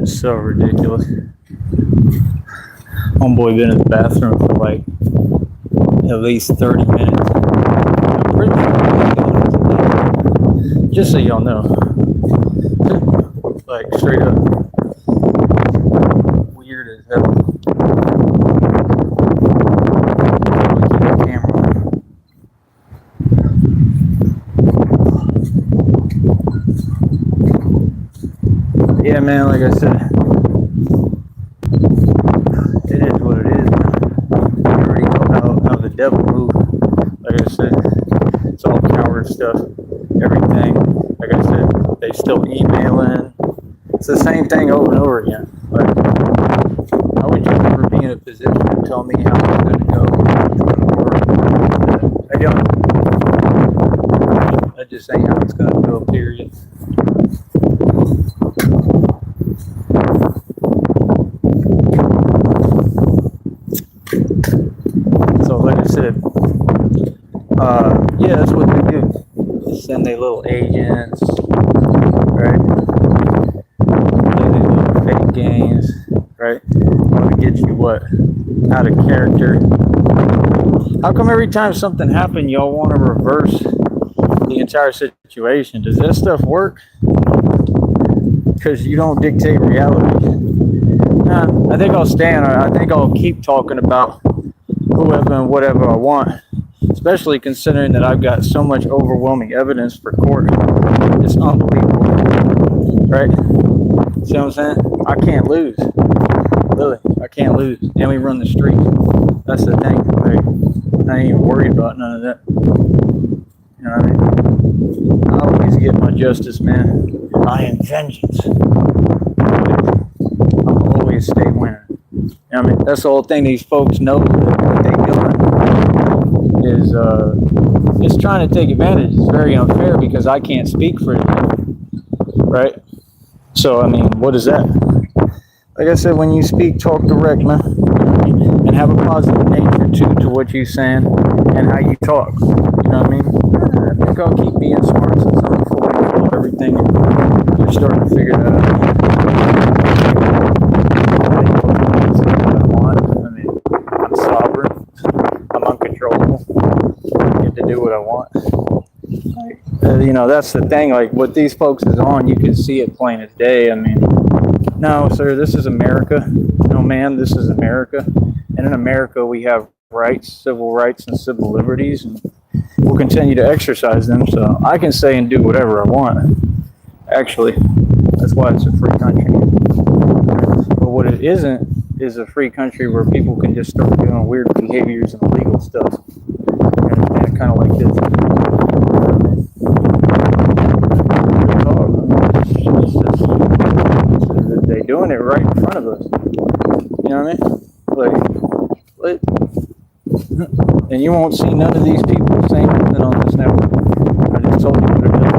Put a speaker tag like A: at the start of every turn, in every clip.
A: It's so ridiculous. Homeboy been in the bathroom for like at least 30 minutes. I'm pretty sure just so y'all know. Like straight up weird as hell. Keep the camera. Yeah, man, like I said, it is what it is, man. You already know how the devil moves. Like I said, it's all coward stuff. Everything. Like I said, they still emailing. It's the same thing over and over again. Like, how would you ever be in a position to tell me how it's going to go? I don't. I just ain't how it's going to go, period. So, like I said, yeah, that's what they do. They send their little agents, right? Play their little fake games, right? Want to get you what? Out of character. How come every time something happens, y'all want to reverse the entire situation? Does that stuff work? Because you don't dictate reality. Nah, I think I'll stand. I think I'll keep talking about whoever and whatever I want, especially considering that I've got so much overwhelming evidence for court. It's unbelievable, right? See what I'm saying? I can't lose. Really, I can't lose. And we run the street. That's the thing. Like, I ain't even worried about none of that. You know what I mean? I always get my justice, man. I am vengeance. I'll always stay winning. You know what I mean? That's the whole thing. These folks know that what they doing is it's trying to take advantage. It's very unfair because I can't speak for them, right? So I mean, what is that? Like I said, when you speak, talk direct, man, and have a positive nature to what you're saying and how you talk. You know what I mean? I think I'll keep being smart since I'm full of everything. You're starting to figure that out. I mean, I'm sovereign. I'm uncontrollable. I get to do what I want. You know, that's the thing. Like, what these folks is on, you can see it plain as day. I mean, no, sir, this is America. No, man, this is America. And in America, we have rights, civil rights, and civil liberties, and we'll continue to exercise them. So I can say and do whatever I want. Actually, that's why it's a free country. But what it isn't is a free country where people can just start doing weird behaviors and illegal stuff. And kind of like this. They're doing it right in front of us. You know what I mean? Like, what? And you won't see none of these people saying nothing on this network. I just told you what they're doing.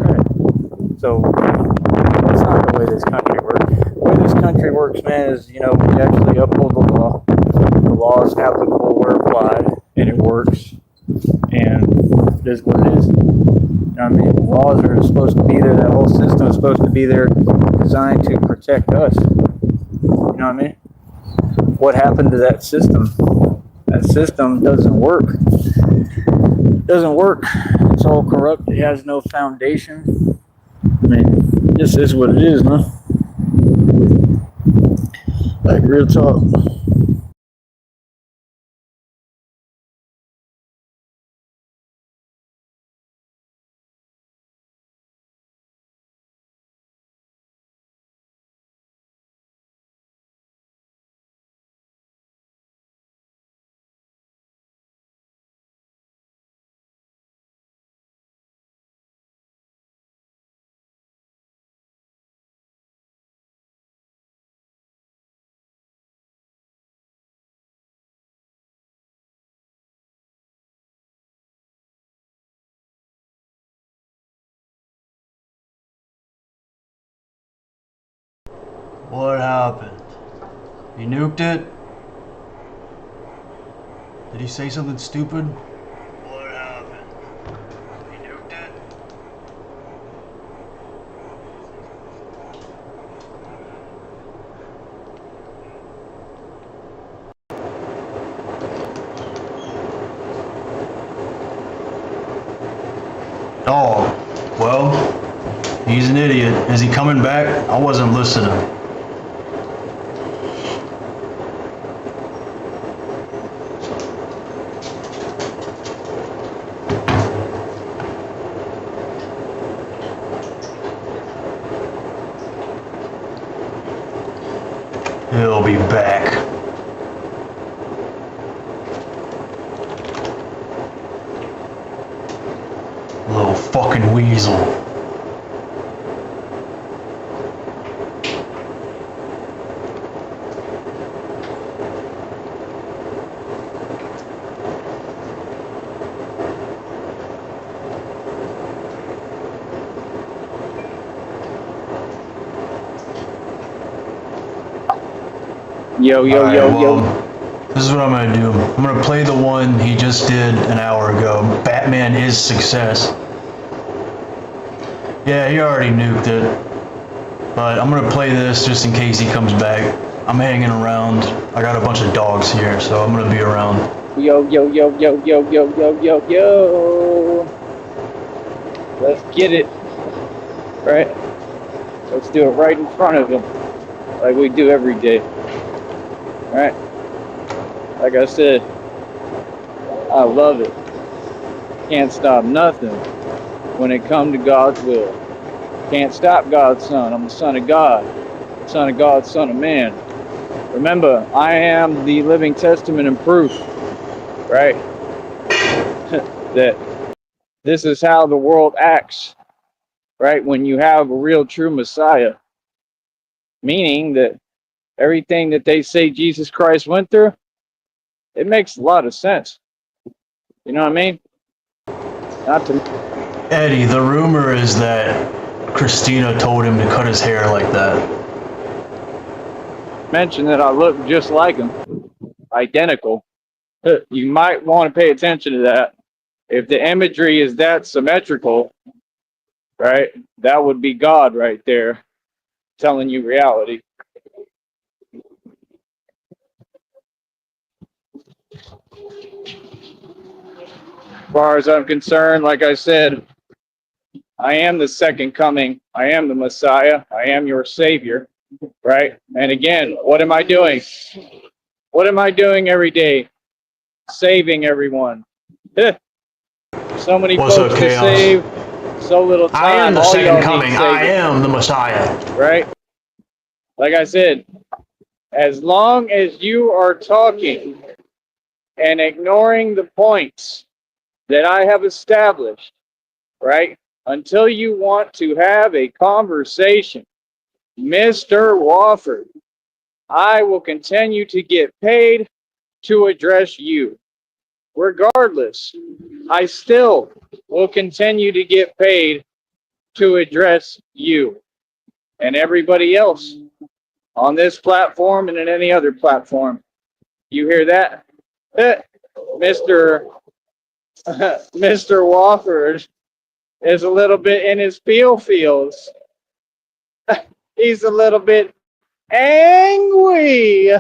A: Right? So, that's not the way this country works. The way this country works, man, is, you know, we actually uphold the law. The law is applicable where applied, and it works. And it is what it is. You know what I mean? Laws are supposed to be there. That whole system is supposed to be there, designed to protect us. You know what I mean? What happened to that system? That system doesn't work. It doesn't work. It's all corrupt. It has no foundation. I mean, this is what it is, man. Like, real talk.
B: What happened? He nuked it? Did he say something stupid? What happened? He nuked it? Oh, well, he's an idiot. Is he coming back? I wasn't listening. He'll be back. Little fucking weasel.
A: Yo, yo,
B: Alright,
A: yo,
B: well,
A: yo.
B: this is what I'm gonna do. I'm gonna play the one he just did an hour ago. Batman is success. Yeah, he already nuked it. But I'm gonna play this just in case he comes back. I'm hanging around. I got a bunch of dogs here, so I'm gonna be around.
A: Yo, yo, yo, yo, yo, yo, yo, yo, yo. Let's get it. Right? Let's do it right in front of him. Like we do every day. Alright? Like I said, I love it. Can't stop nothing when it comes to God's will. Can't stop God's son. I'm the son of God. Son of God, son of man. Remember, I am the living testament and proof, right? That this is how the world acts, right? When you have a real true Messiah. Meaning that everything that they say Jesus Christ went through, it makes a lot of sense. You know what I mean? Not to
B: Eddie, the rumor is that Christina told him to cut his hair like that.
A: mention that I look just like him. Identical. You might want to pay attention to that. If the imagery is that symmetrical, right, that would be God right there telling you reality. As far as I'm concerned, like I said, I am the second coming. I am the Messiah. I am your Savior, right? And again, what am I doing? What am I doing every day? Saving everyone. So many
B: What's
A: folks
B: up,
A: to
B: Chaos?
A: save, so little time.
B: I am the
A: All
B: second
A: y'all
B: coming.
A: need
B: I
A: saving,
B: am the Messiah.
A: right? Like I said, as long as you are talking and ignoring the points that I have established, right? Until you want to have a conversation, Mr. Wofford, I will continue to get paid to address you. Regardless, I still will continue to get paid to address you and everybody else on this platform and in any other platform. You hear that? Mr. Mr. Wofford is a little bit in his feels. He's a little bit angry.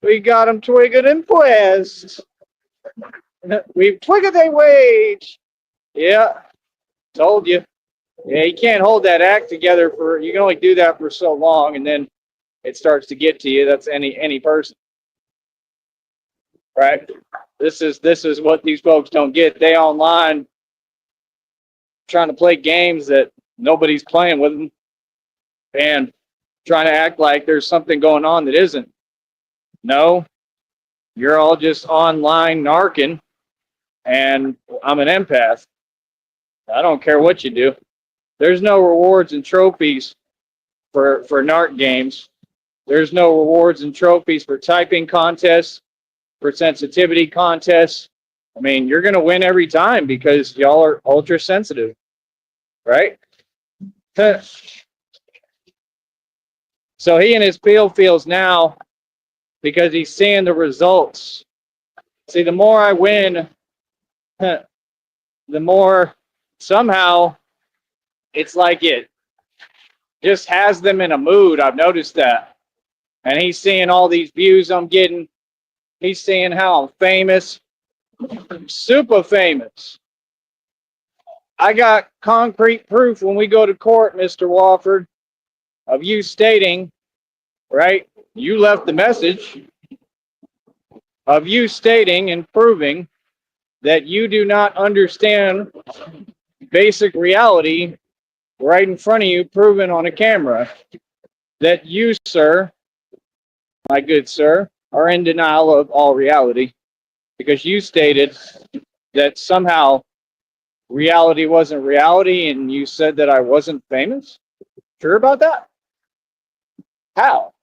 A: We got him twigged and pressed. We've twigged a wage. Yeah, told you. Yeah, you can't hold that act together for, you can only do that for so long, and then it starts to get to you. That's any person. Right? This is what these folks don't get. They online trying to play games that nobody's playing with them and trying to act like there's something going on that isn't. No, you're all just online narking, and I'm an empath. I don't care what you do. There's no rewards and trophies for narc games. There's no rewards and trophies for typing contests, for sensitivity contests. I mean, you're going to win every time because y'all are ultra sensitive, right? So he in his field feels now because he's seeing the results. See, the more I win, the more somehow it's like it just has them in a mood. I've noticed that. And he's seeing all these views I'm getting. He's seeing how I'm famous. I'm super famous. I got concrete proof when we go to court, Mr. Wofford, of you stating, right? You left the message of you stating and proving that you do not understand basic reality right in front of you, proven on a camera. That you, sir, my good sir, are in denial of all reality because you stated that somehow reality wasn't reality and you said that I wasn't famous? Sure about that? How?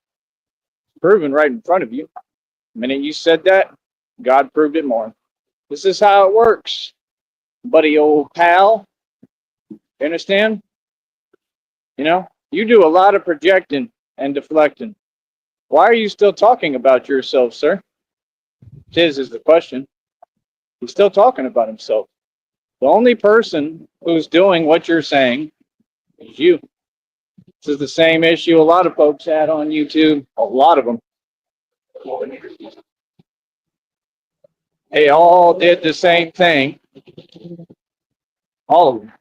A: Proven right in front of you. The minute you said that, God proved it more. This is how it works, buddy, old pal. You understand? You know, you do a lot of projecting and deflecting. Why are you still talking about yourself, sir? Tis is the question. He's still talking about himself. The only person who's doing what you're saying is you. This is the same issue a lot of folks had on YouTube. A lot of them. They all did the same thing. All of them.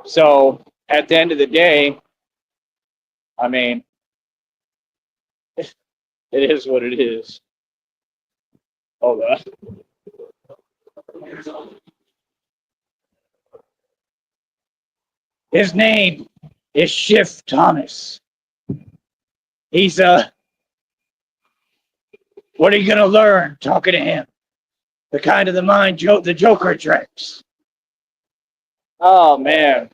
A: So at the end of the day, I mean, it is what it is. Hold on. His name is Schiff Thomas. He's what are you gonna learn talking to him? The kind of the mind the Joker drinks. Oh man.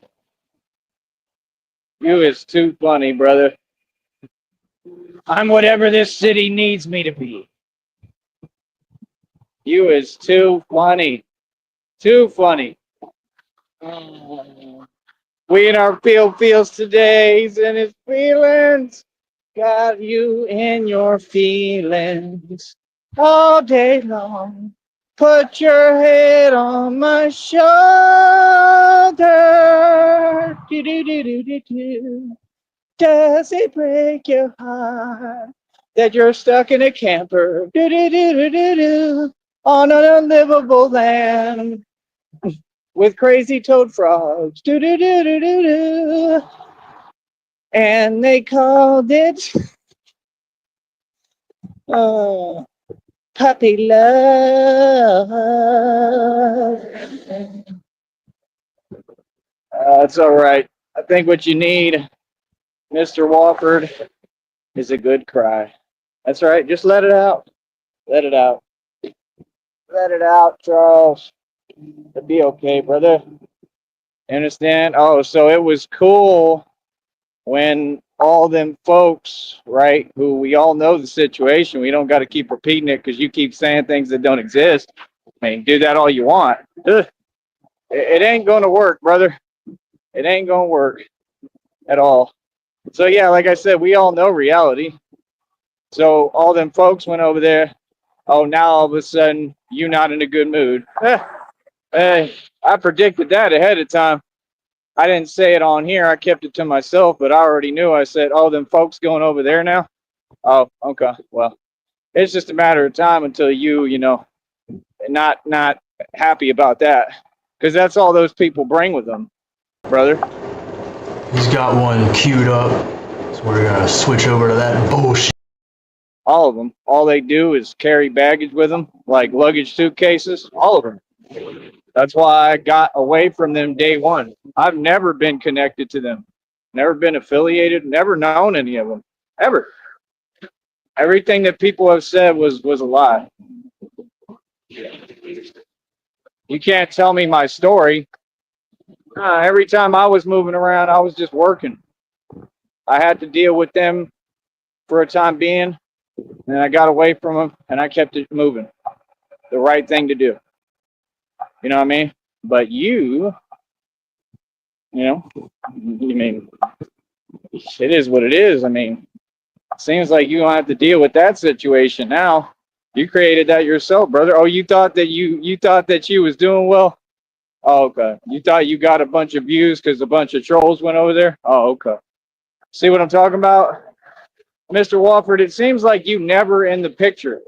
A: You is too funny, brother. I'm whatever this city needs me to be. You is too funny. Too funny. We in our feels today. He's in his feelings. Got you in your feelings all day long. Put your head on my shoulder. Do-do-do-do-do-do. Does it break your heart that you're stuck in a camper? Do-do-do-do-do-do. On an unlivable land with crazy toad frogs. Do-do-do-do-do-do. And they called it puppy love. It's all right. I think what you need, Mr. Wofford, is a good cry. That's right. Just let it out. Let it out. Let it out, Charles. It'll be okay, brother. Understand? Oh, so it was cool when all them folks, right, who we all know the situation, we don't got to keep repeating it because you keep saying things that don't exist. I mean, do that all you want. It ain't going to work, brother. It ain't going to work at all. So, yeah, like I said, we all know reality. So all them folks went over there. Oh, now all of a sudden, you not in a good mood. Hey, I predicted that ahead of time. I didn't say it on here. I kept it to myself, but I already knew. I said, oh, them folks going over there now? Oh, okay. Well, it's just a matter of time until you know, not happy about that. Because that's all those people bring with them, brother.
B: He's got one queued up, so we're gonna switch over to that bullshit.
A: All of them. All they do is carry baggage with them, like luggage suitcases. All of them. That's why I got away from them day one. I've never been connected to them. Never been affiliated. Never known any of them. Ever. Everything that people have said was a lie. You can't tell me my story. Every time I was moving around, I was just working. I had to deal with them for a time being, and I got away from them, and I kept it moving. The right thing to do. You know what I mean? But you know, I mean, it is what it is. I mean, it seems like you don't have to deal with that situation now. You created that yourself, brother. Oh, you thought that you thought that you was doing well? Oh, okay. You thought you got a bunch of views because a bunch of trolls went over there? Oh, okay. See what I'm talking about? Mr. Wofford, it seems like you never in the picture.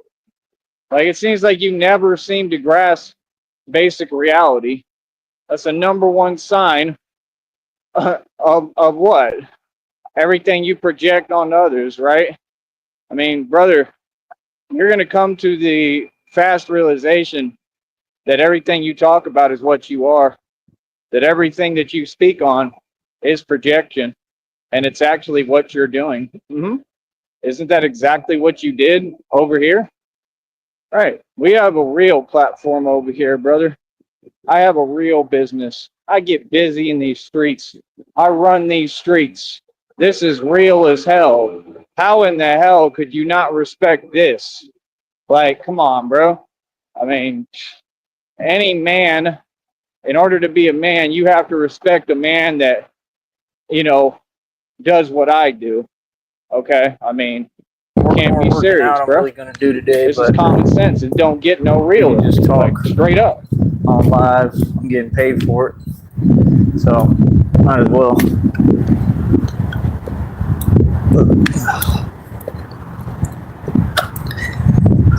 A: Like, it seems like you never seem to grasp basic reality. That's the #1 sign of what? Everything you project on others, right? I mean, brother, you're going to come to the fast realization that everything you talk about is what you are, that everything that you speak on is projection, and it's actually what you're doing. Isn't that exactly what you did over here? Right. We have a real platform over here, brother. I have a real business. I get busy in these streets. I run these streets. This is real as hell. How in the hell could you not respect this? Like, come on, bro. I mean, any man, in order to be a man, you have to respect a man that, you know, does what I do. Okay? I mean, can't be serious,
C: I'm
A: bro.
C: really gonna do today,
A: This is
C: but
A: common sense. It don't get no real.
C: just talk
A: Like, straight up.
C: on live. I'm getting paid for it, so might as well.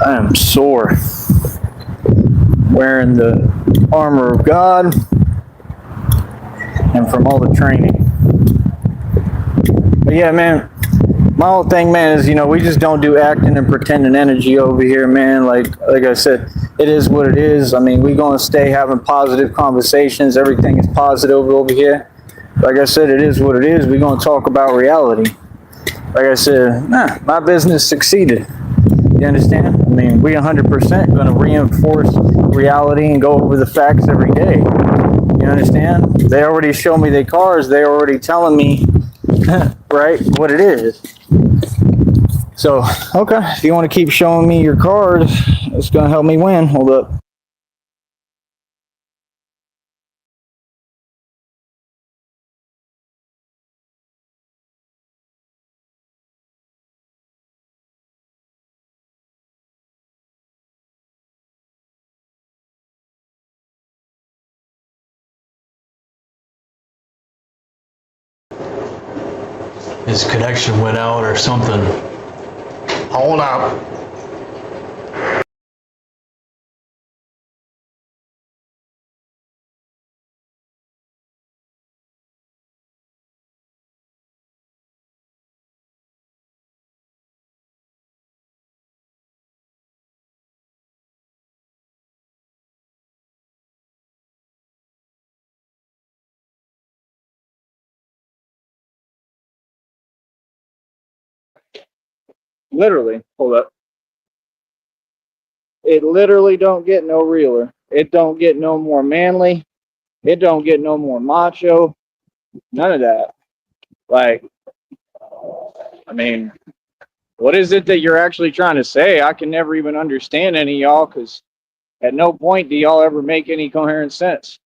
C: I am sore, wearing the armor of God, and from all the training. But yeah, man, my whole thing, man, is, we just don't do acting and pretending energy over here, man. Like I said, it is what it is. I mean, we gonna stay having positive conversations. Everything is positive over here. Like I said, it is what it is. We gonna talk about reality. Like I said, my business succeeded. You understand? I mean, we 100% gonna reinforce reality and go over the facts every day. You understand? They already show me their cars. They're already telling me, right, what it is. So, okay, if you want to keep showing me your card, it's going to help me win. Hold up.
B: His connection went out or something. Hold up.
A: Literally. Hold up. It literally don't get no realer. It don't get no more manly. It don't get no more macho. None of that. Like, I mean, what is it that you're actually trying to say? I can never even understand any of y'all, because at no point do y'all ever make any coherent sense.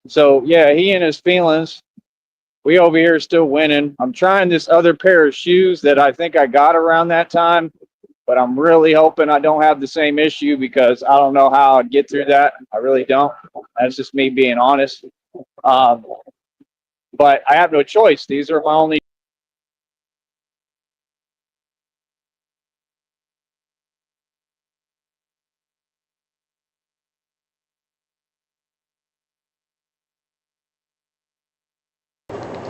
A: So, yeah, he and his feelings. We over here still winning. I'm trying this other pair of shoes that I think I got around that time, but I'm really hoping I don't have the same issue, because I don't know how I'd get through that. I really don't. That's just me being honest. But I have no choice. These are my only.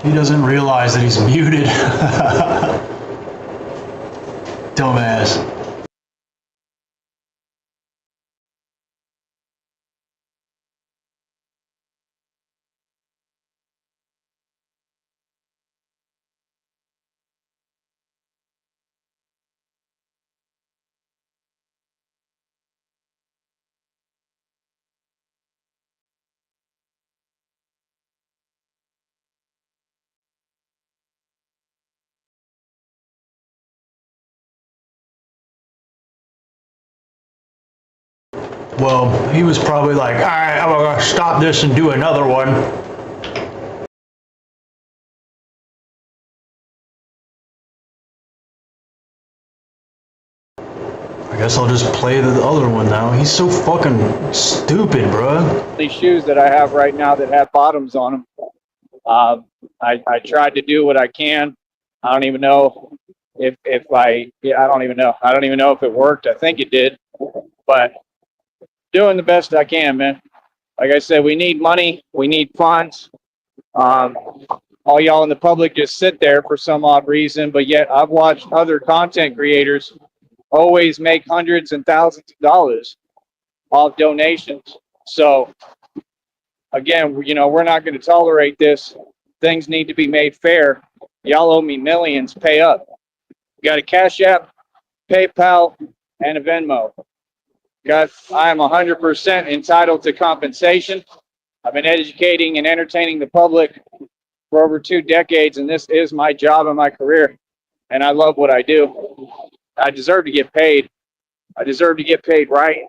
B: He doesn't realize that he's muted. Dumbass. Well, he was probably like, all right, I'm gonna stop this and do another one. I guess I'll just play the other one now. He's so fucking stupid, bruh.
A: These shoes that I have right now that have bottoms on them. I tried to do what I can. I don't even know if I don't even know. I don't even know if it worked. I think it did, but doing the best I can, man. Like I said, we need money, we need funds. All y'all in the public just sit there for some odd reason, but yet I've watched other content creators always make hundreds and thousands of dollars off donations. So again, you know, we're not going to tolerate this. Things need to be made fair. Y'all owe me millions. Pay up. You got a Cash App, PayPal, and a Venmo. I am 100% entitled to compensation. I've been educating and entertaining the public for over 2 decades, and this is my job and my career, and I love what I do. I deserve to get paid. I deserve to get paid right.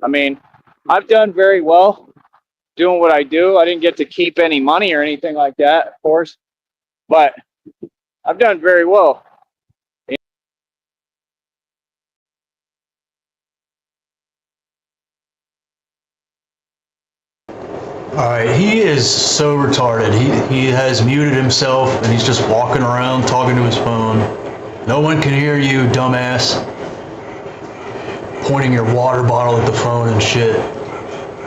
A: I mean, I've done very well doing what I do. I didn't get to keep any money or anything like that, of course, but I've done very well.
B: Alright, he is so retarded. He has muted himself and he's just walking around talking to his phone. No one can hear you, dumbass. Pointing your water bottle at the phone and shit.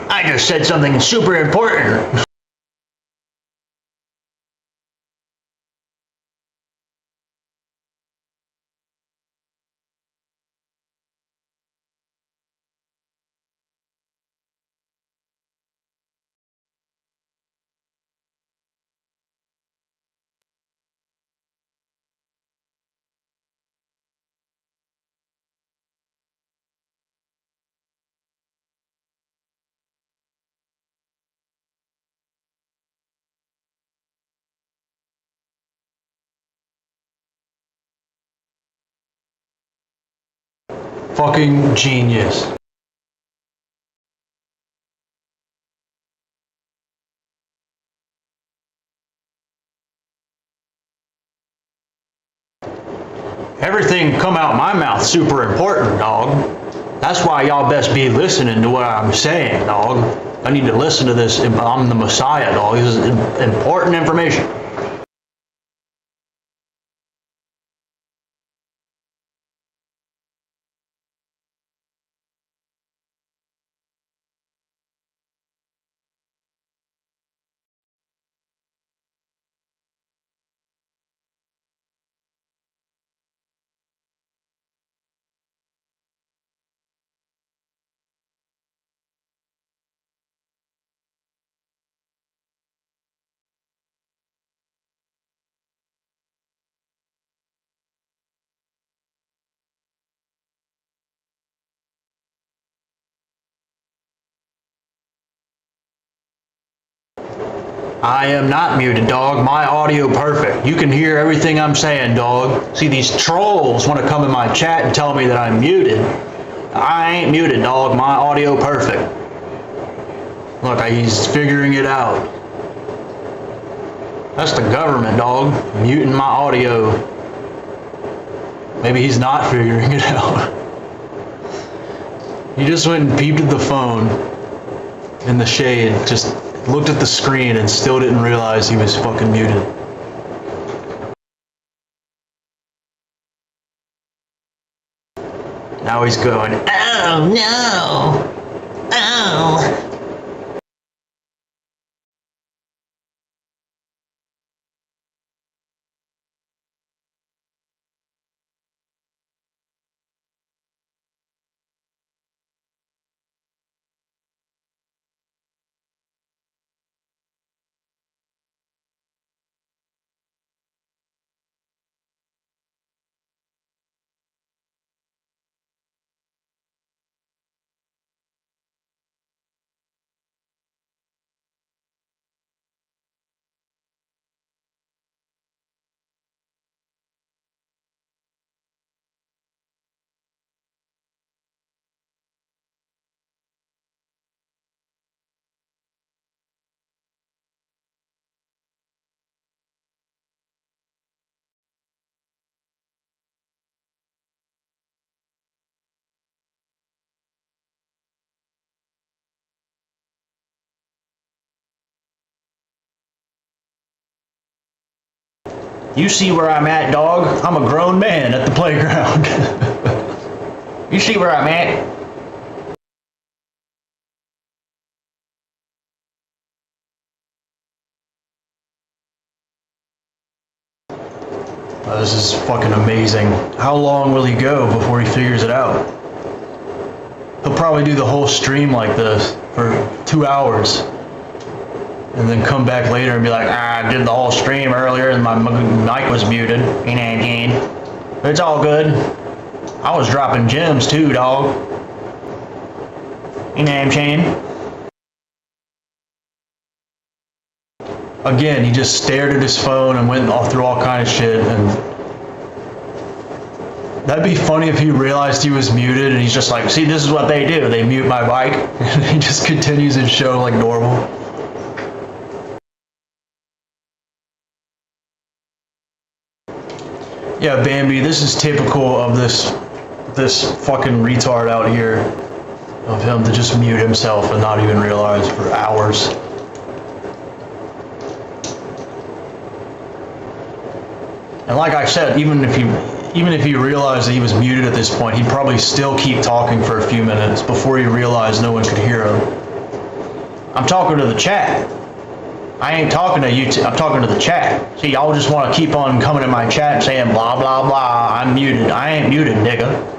B: I just said something super important. Fucking genius. Everything come out my mouth super important, dog. That's why y'all best be listening to what I'm saying, dog. I need to listen to this. I'm the Messiah, dog. This is important information. I am not muted, dog. My audio perfect. You can hear everything I'm saying, dog. See, these trolls want to come in my chat and tell me that I'm muted. I ain't muted, dog. My audio perfect. Look, he's figuring it out. That's the government, dog. Muting my audio. Maybe he's not figuring it out. He just went and peeped at the phone in the shade, just looked at the screen and still didn't realize he was fucking muted. Now he's going, oh no! Oh! You see where I'm at, dog? I'm a grown man at the playground. You see where I'm at? This is fucking amazing. How long will he go before he figures it out? He'll probably do the whole stream like this for 2 hours. And then come back later and be like, I did the whole stream earlier and my mic was muted. It's all good. I was dropping gems too, dog. You know what I'm saying? Again, he just stared at his phone and went all through all kind of shit. And that'd be funny if he realized he was muted and he's just like, see, this is what they do. They mute my mic. And he just continues his show like normal. Yeah, Bambi, this is typical of this fucking retard out here. Of him to just mute himself and not even realize for hours. And like I said, even if he realized that he was muted at this point, he'd probably still keep talking for a few minutes before he realized no one could hear him. I'm talking to the chat. I ain't talking to you, I'm talking to the chat. See, y'all just want to keep on coming in my chat and saying blah, blah, blah, I'm muted. I ain't muted, nigga.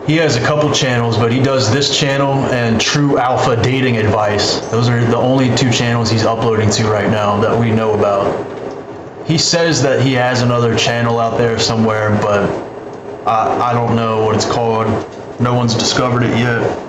B: He has a couple channels, but he does this channel and True Alpha Dating Advice. Those are the only 2 channels he's uploading to right now that we know about. He says that he has another channel out there somewhere, but I don't know what it's called. No one's discovered it yet.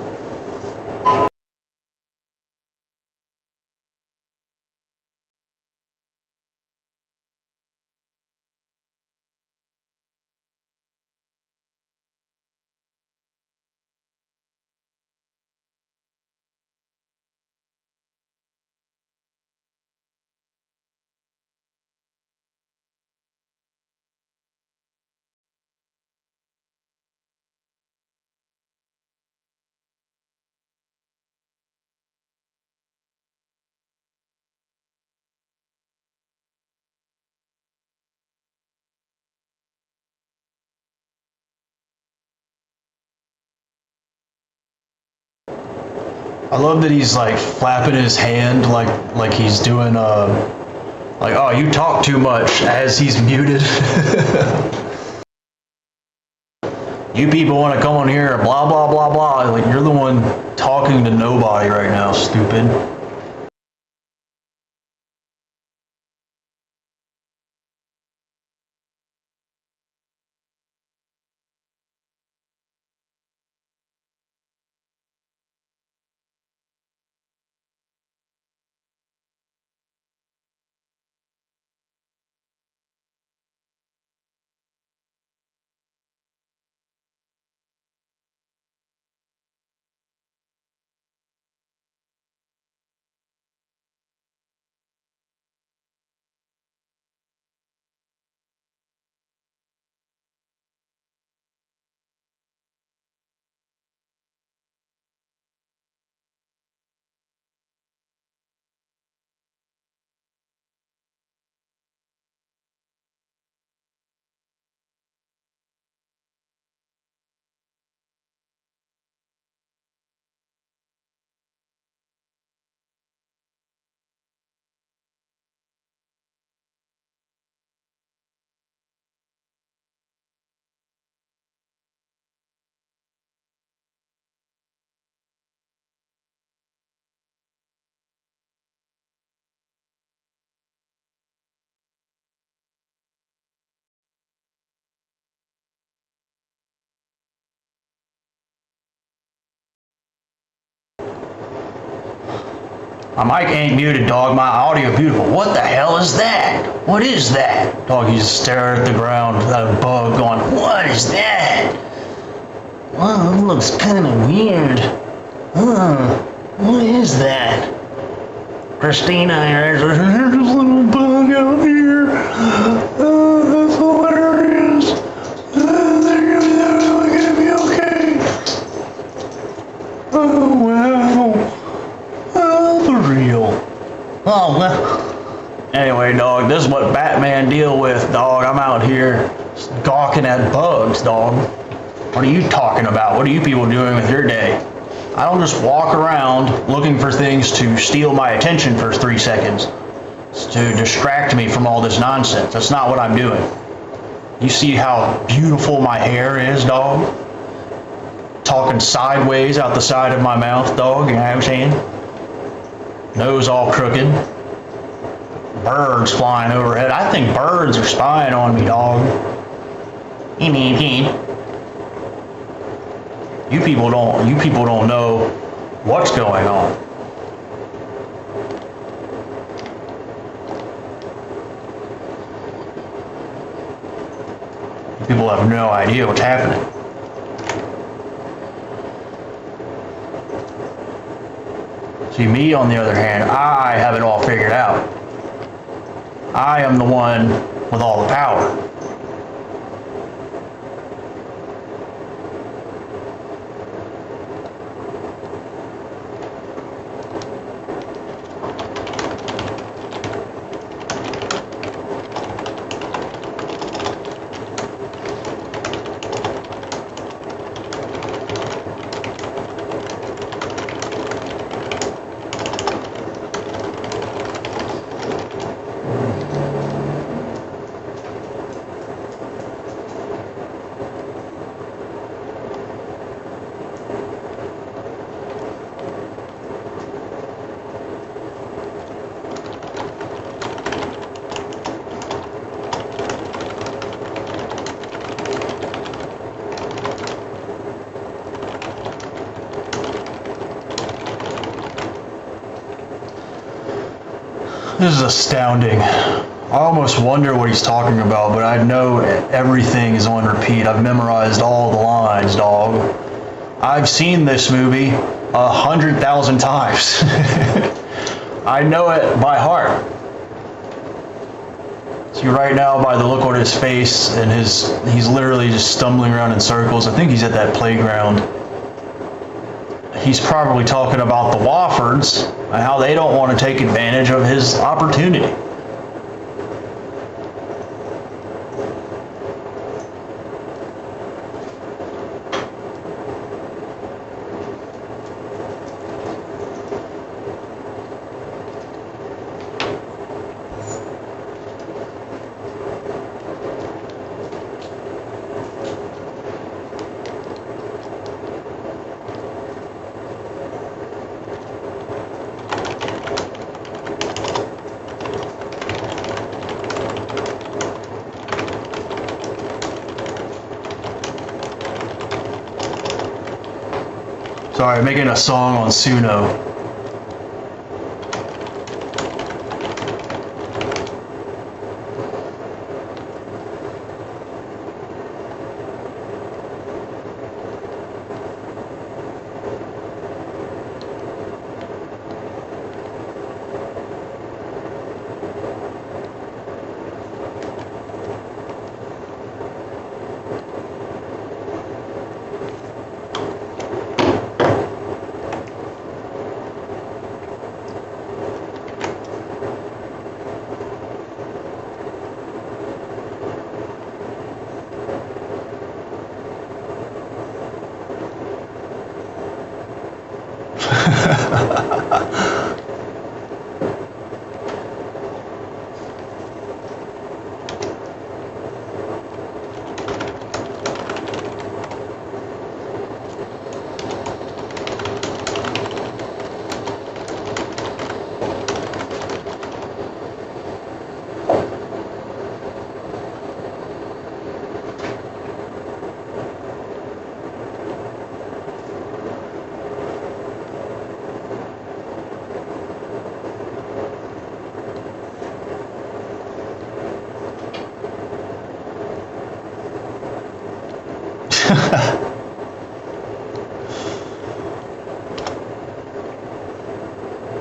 B: I love that he's like flapping his hand like he's doing like, oh, you talk too much as he's muted. You people want to come on here, blah, blah, blah, blah. Like, you're the one talking to nobody right now, stupid. My mic ain't muted, dog. My audio beautiful. What the hell is that? What is that? Dog, he's staring at the ground at a bug going, what is that? Well, it looks kind of weird. What is that? Christina, there's this little bug out here. That's hilarious. They're gonna be okay. Oh, wow. For real. Oh, well. Anyway, dog, this is what Batman deal with, dog. I'm out here gawking at bugs, dog. What are you talking about? What are you people doing with your day? I don't just walk around looking for things to steal my attention for 3 seconds, to distract me from all this nonsense. That's not what I'm doing. You see how beautiful my hair is, dog? Talking sideways out the side of my mouth, dog, you know what I'm saying? Nose all crooked. Birds flying overhead. I think birds are spying on me, dog. You people don't know what's going on. You people have no idea what's happening. See, me on the other hand, I have it all figured out. I am the one with all the power. This is astounding. I almost wonder what he's talking about, but I know everything is on repeat. I've memorized all the lines, dog. I've seen this movie 100,000 times. I know it by heart. See, right now, by the look on his face and he's literally just stumbling around in circles. I think he's at that playground. He's probably talking about the Woffords and how they don't want to take advantage of his opportunity. Sorry, making a song on Suno.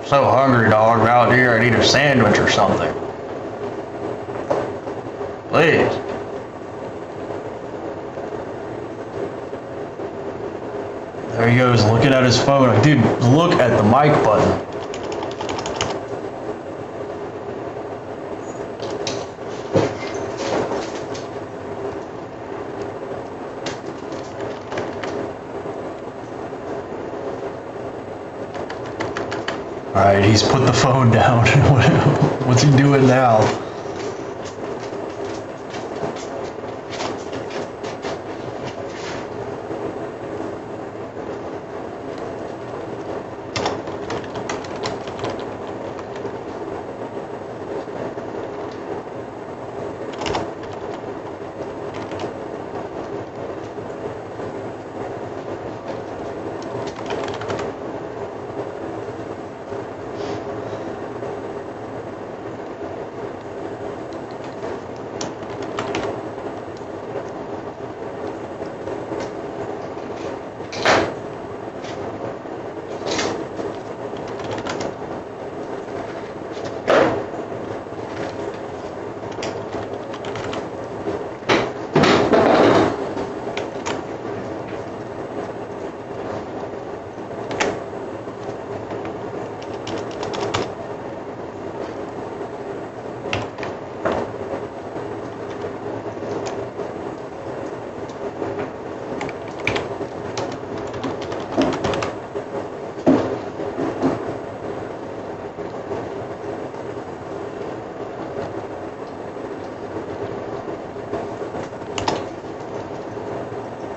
B: So hungry, dog. Out here, I need a sandwich or something. Please. There he goes, looking at his phone. Like, dude, look at the mic button. Alright, he's put the phone down. What's he doing now?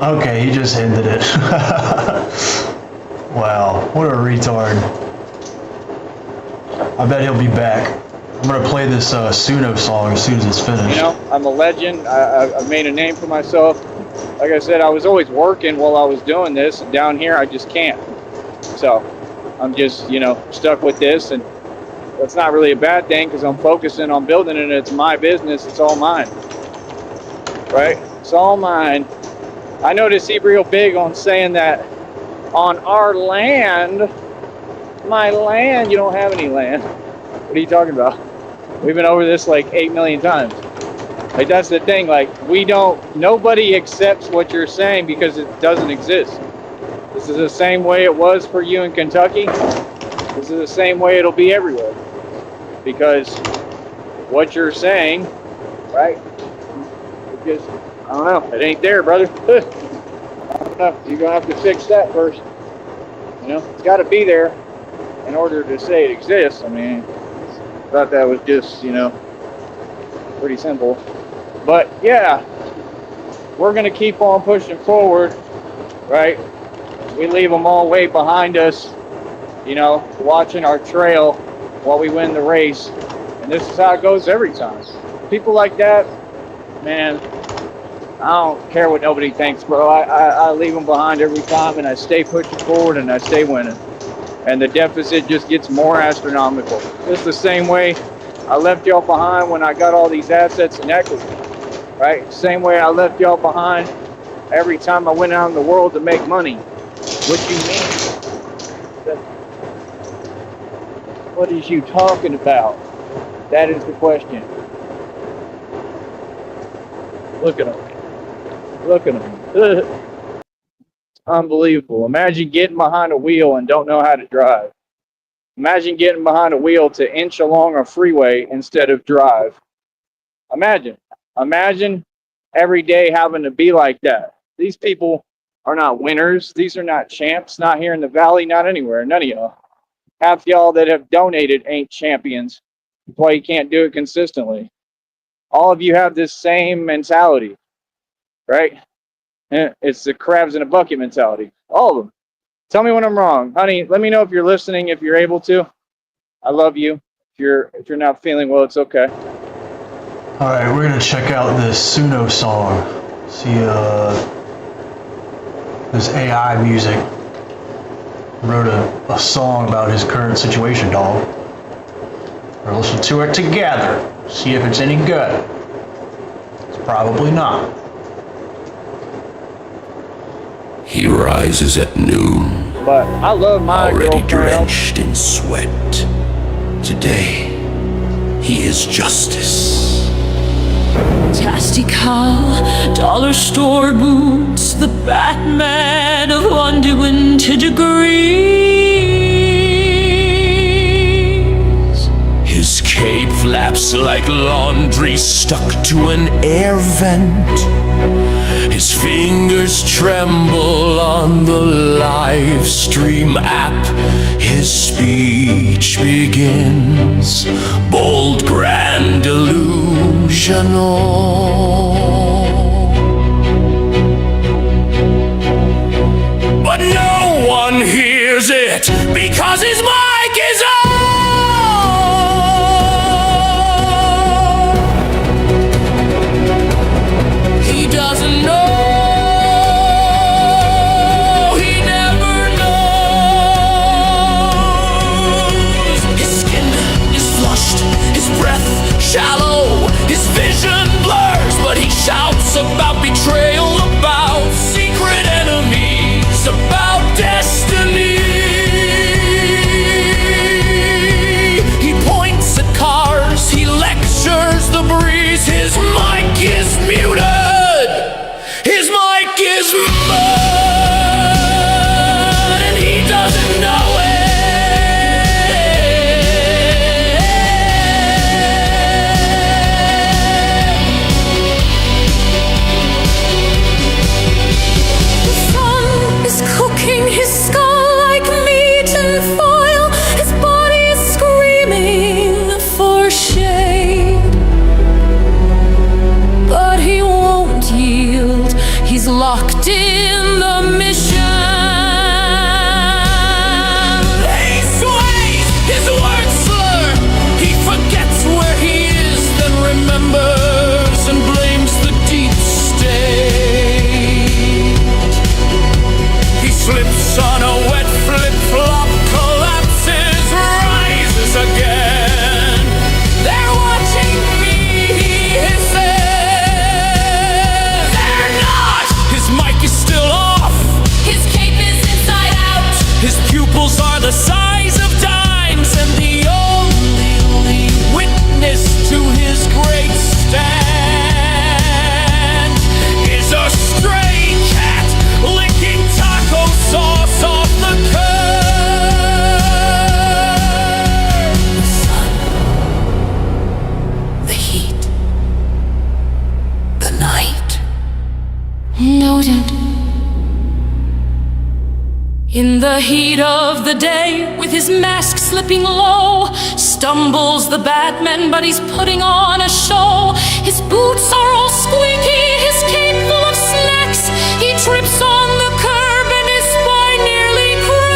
B: Okay, he just ended it. Wow, what a retard. I bet he'll be back. I'm gonna play this Suno song as soon as it's finished.
C: You know, I'm a legend. I've made a name for myself. Like I said, I was always working while I was doing this, and down here I just can't. So I'm just, you know, stuck with this, and that's not really a bad thing because I'm focusing on building it. It's my business. It's all mine. Right? It's all mine. I notice he's real big on saying that on our land, my land, you don't have any land. What are you talking about? We've been over this like 8 million times. Like, that's the thing. Like, nobody accepts what you're saying because it doesn't exist. This is the same way it was for you in Kentucky. This is the same way it'll be everywhere. Because what you're saying, right? Because, I don't know, it ain't there, brother. I don't know. You're gonna have to fix that first. You know, it's got to be there in order to say it exists. I mean, I thought that was just, you know, pretty simple. But yeah, we're gonna keep on pushing forward, right? We leave them all way behind us, you know, watching our trail while we win the race. And this is how it goes every time. People like that, man, I don't care what nobody thinks, bro. I leave them behind every time, and I stay pushing forward, and I stay winning. And the deficit just gets more astronomical. It's the same way I left y'all behind when I got all these assets and equity, right? Same way I left y'all behind every time I went out in the world to make money. What you mean? What is you talking about? That is the question. Look at them. Look at them. Unbelievable. Imagine getting behind a wheel and don't know how to drive. Imagine getting behind a wheel to inch along a freeway instead of drive. Imagine. Imagine every day having to be like that. These people are not winners. These are not champs. Not here in the valley, not anywhere. None of y'all. Half y'all that have donated ain't champions. That's why you can't do it consistently. All of you have this same mentality, right? It's the crabs in a bucket mentality. All of them. Tell me when I'm wrong. Honey, let me know if you're listening, if you're able to. I love you. If you're not feeling well, it's okay.
B: Alright, we're gonna check out this Suno song. See, this AI music wrote a song about his current situation, dog. We're listen to it together. See if it's any good. It's probably not.
D: He rises at noon,
C: But I love my
D: already
C: girlfriend.
D: drenched in sweat. Today, he is justice.
E: Tastica, dollar store boots, the Batman of unwinter degrees.
D: His cape flaps like laundry stuck to an air vent. His fingers fingers tremble on the live stream app. His speech begins, bold, grand, delusional. But no one hears it because his mic is on. He doesn't know. He never knows. His skin is flushed, his breath shallow, his vision blurs, but he shouts about betrayal, about secret enemies, about destiny. He points at cars, he lectures the breeze. His mic is muted. His mic is mud, and he doesn't know it.
E: The sun is cooking his skull like meat and foil. His body is screaming for shade, but he won't yield. He's locked in the mission.
D: He sways, his words slur. He forgets where he is, then remembers and blames the deep state. He slips on a wet flip-flop, collapses, rises again. They're watching me, he hisses. They're not! His mic is still off.
E: His cape is inside out.
D: His pupils are the size of dimes, and the only witness to his great stand is a stray cat licking taco sauce off the curb.
E: The sun, the heat, the night. Noted. In the heat of the day, with his mask slipping low, stumbles the Batman, but he's putting on a show. His boots are all squeaky, his cape full of snacks. He trips on the curb and his spine nearly cracks.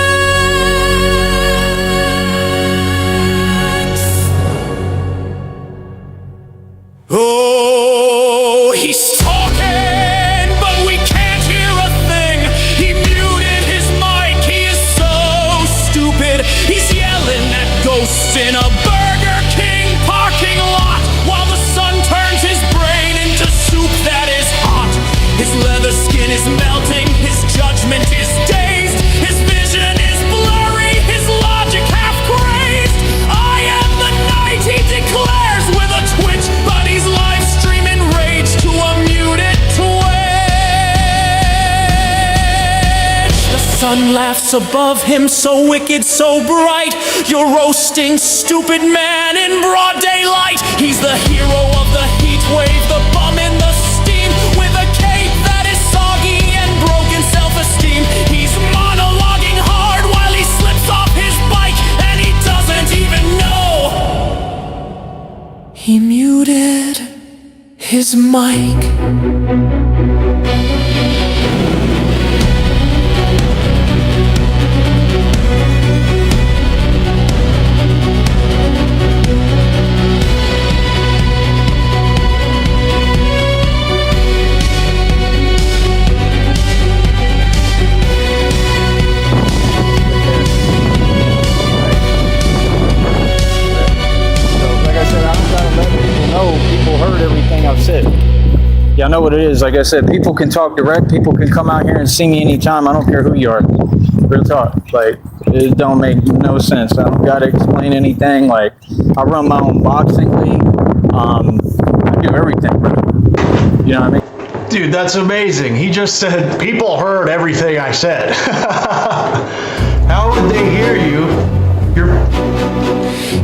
D: Oh, he's talking, but we can't hear a thing. He muted his mic, he is so stupid. He's yelling at ghosts in a Burger King parking lot, while the sun turns his brain into soup that is hot. His leather skin is melting, his judgment is dazed, his vision is blurry, his logic half crazed. I am the night, he declares with a twitch, but he's live streaming rage to a muted Twitch. The sun laughs above him, so wicked, so bright. You're roasting stupid man in broad daylight. He's the hero of the heat wave, the bum in the steam, with a cape that is soggy and broken self-esteem. He's monologuing hard while he slips off his bike, and he doesn't even know he muted his mic.
C: Y'all know what it is. Like I said, people can talk direct. People can come out here and see me anytime. I don't care who you are. Real talk. Like, it don't make no sense. I don't got to explain anything. Like, I run my own boxing league. I do everything, bro. You know what I mean?
B: Dude, that's amazing. He just said people heard everything I said. How would they hear you?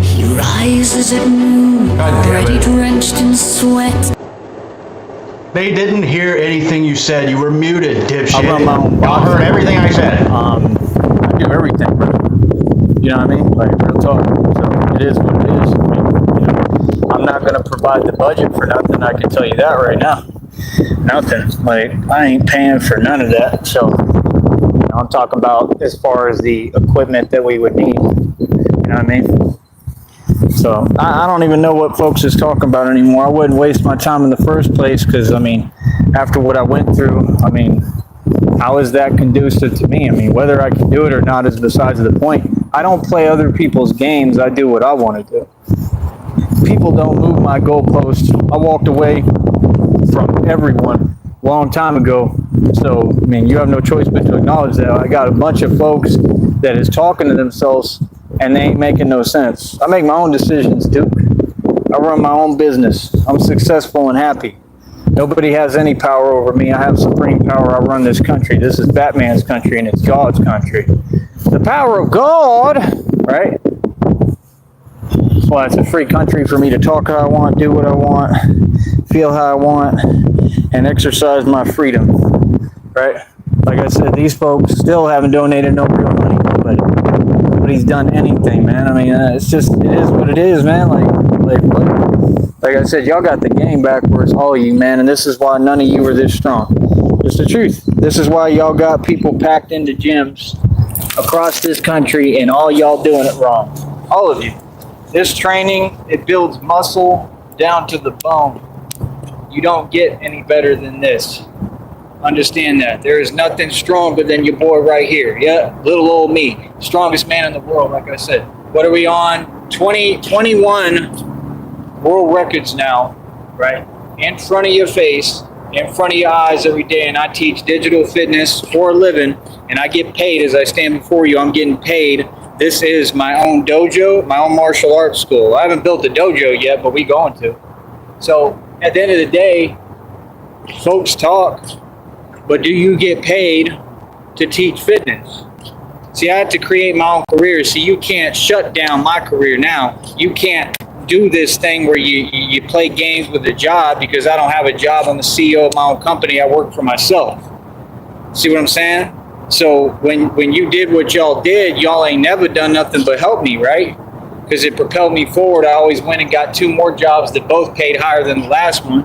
E: He rises at noon,
B: God damn
E: already
B: it.
E: drenched in sweat.
B: They didn't hear anything you said. You were muted, dipshit.
C: I run my own
B: Y'all
C: box.
B: heard everything I said.
C: I do everything, bro. You know what I mean? Like, real talk. So, it is what it is. I mean, you know, I'm not going to provide the budget for nothing, I can tell you that right now. Nothing. Like, I ain't paying for none of that. So, you know, I'm talking about as far as the equipment that we would need. You know what I mean? So, I don't even know what folks is talking about anymore. I wouldn't waste my time in the first place because, I mean, after what I went through, I mean, how is that conducive to me? I mean, whether I can do it or not is besides the point. I don't play other people's games. I do what I want to do. People don't move my goalposts. I walked away from everyone a long time ago. So, I mean, you have no choice but to acknowledge that. I got a bunch of folks that is talking to themselves and they ain't making no sense. I make my own decisions, dude. I run my own business. I'm successful and happy. Nobody has any power over me. I have supreme power. I run this country. This is Batman's country and it's God's country. The power of God, right? That's why it's a free country for me to talk how I want, do what I want, feel how I want, and exercise my freedom, right? Like I said, these folks still haven't donated no real money. Nobody's done anything, man. I mean, it's just, it is what it is, man. Like I said, y'all got the game backwards, all of you, man, and this is why none of you are this strong. It's the truth. This is why y'all got people packed into gyms across this country and all y'all doing it wrong. All of you. This training, it builds muscle down to the bone. You don't get any better than this. Understand that. There is nothing stronger than your boy right here. Yeah, little old me. Strongest man in the world, like I said. What are we on? 21 world records now, right? In front of your face, in front of your eyes every day. And I teach digital fitness for a living. And I get paid as I stand before you. I'm getting paid. This is my own dojo, my own martial arts school. I haven't built a dojo yet, but we going to. So at the end of the day, folks talk. But do you get paid to teach fitness? See, I had to create my own career. See, you can't shut down my career now. You can't do this thing where you play games with a job because I don't have a job. I'm the CEO of my own company. I work for myself. See what I'm saying? So when you did what y'all did, y'all ain't never done nothing but help me, right? Because it propelled me forward. I always went and got 2 more jobs that both paid higher than the last one.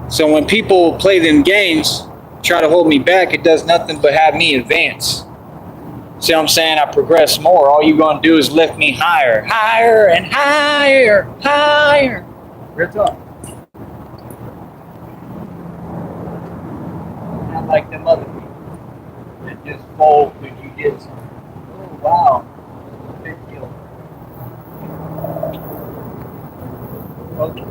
C: So when people play them games, try to hold me back, it does nothing but have me advance. See what I'm saying? I progress more. All you're going to do is lift me higher, higher and higher, higher. Real talk. Not like them other people that just fold when you get something. Oh, wow. Big deal. Okay.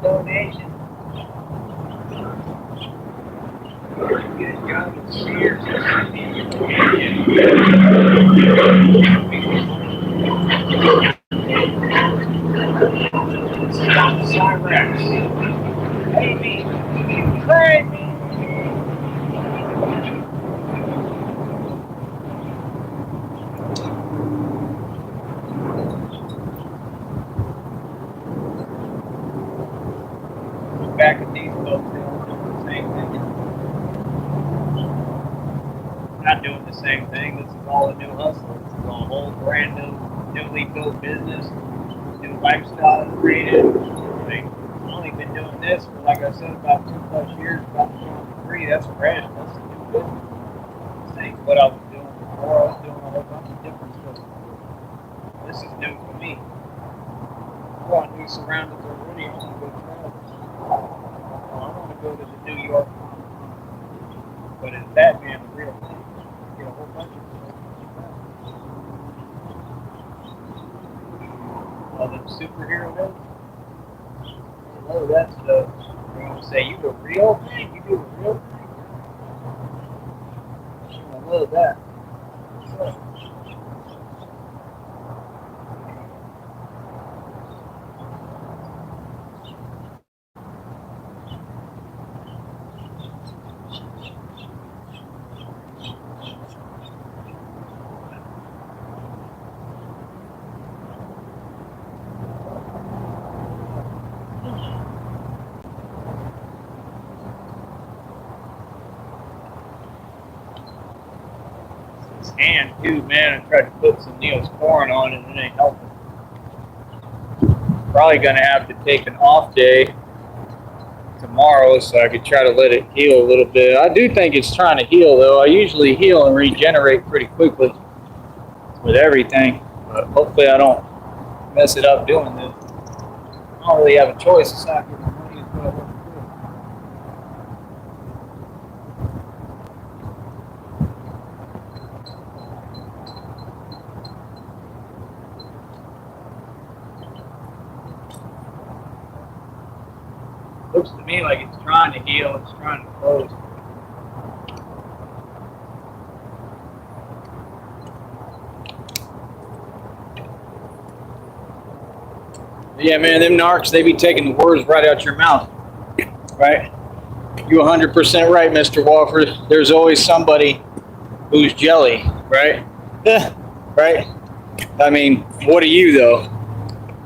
C: donation. Get a job at Sears. Stop Cyrex. Pay me. Pay me. Back at these folks, they don't do the same thing. Not doing the same thing. This is all a new hustle. This is a whole brand new, newly built business, new lifestyle created. Like, I've only been doing this for, like I said, about 2+ years, about to go on 3. That's fresh. That's a new business. This ain't what I was doing before. I was doing a whole bunch of different stuff. This is new for me. I'm on new surroundings already. I want to go travel. I want to go to the New York, but is Batman a real thing? Get a whole bunch of all them superhero movies. I love that stuff. They're gonna say you the real thing. You do the real thing. I love that. What's up? Hand too, man. I tried to put some Neosporin on it and it ain't helping. Probably gonna have to take an off day tomorrow so I could try to let it heal a little bit. I do think it's trying to heal though. I usually heal and regenerate pretty quickly with everything, but hopefully I don't mess it up doing this. I don't really have a choice aside from the money and what I want to do. Looks to me like it's trying to heal, it's trying to close. Yeah, man, them narcs, they be taking the words right out your mouth, right? You 100% right, Mr. Walford. There's always somebody who's jelly, right? Right? I mean, what are you, though?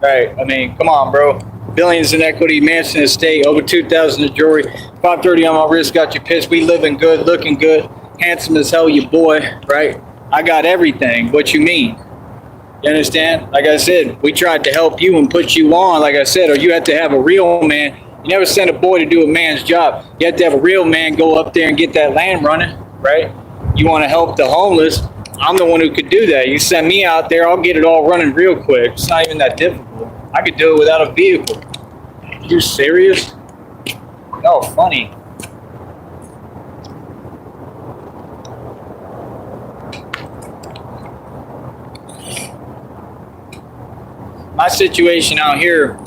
C: Right? I mean, come on, bro. Billions in equity, mansion estate, over 2,000 in jewelry, 530 on my wrist, got you pissed. We living good, looking good, handsome as hell, you boy, right? I got everything. What you mean? You understand? Like I said, we tried to help you and put you on, like I said, or you have to have a real man. You never send a boy to do a man's job. You have to have a real man go up there and get that land running, right? You want to help the homeless. I'm the one who could do that. You send me out there, I'll get it all running real quick. It's not even that difficult. I could do it without a vehicle. You serious? No, funny. My situation out here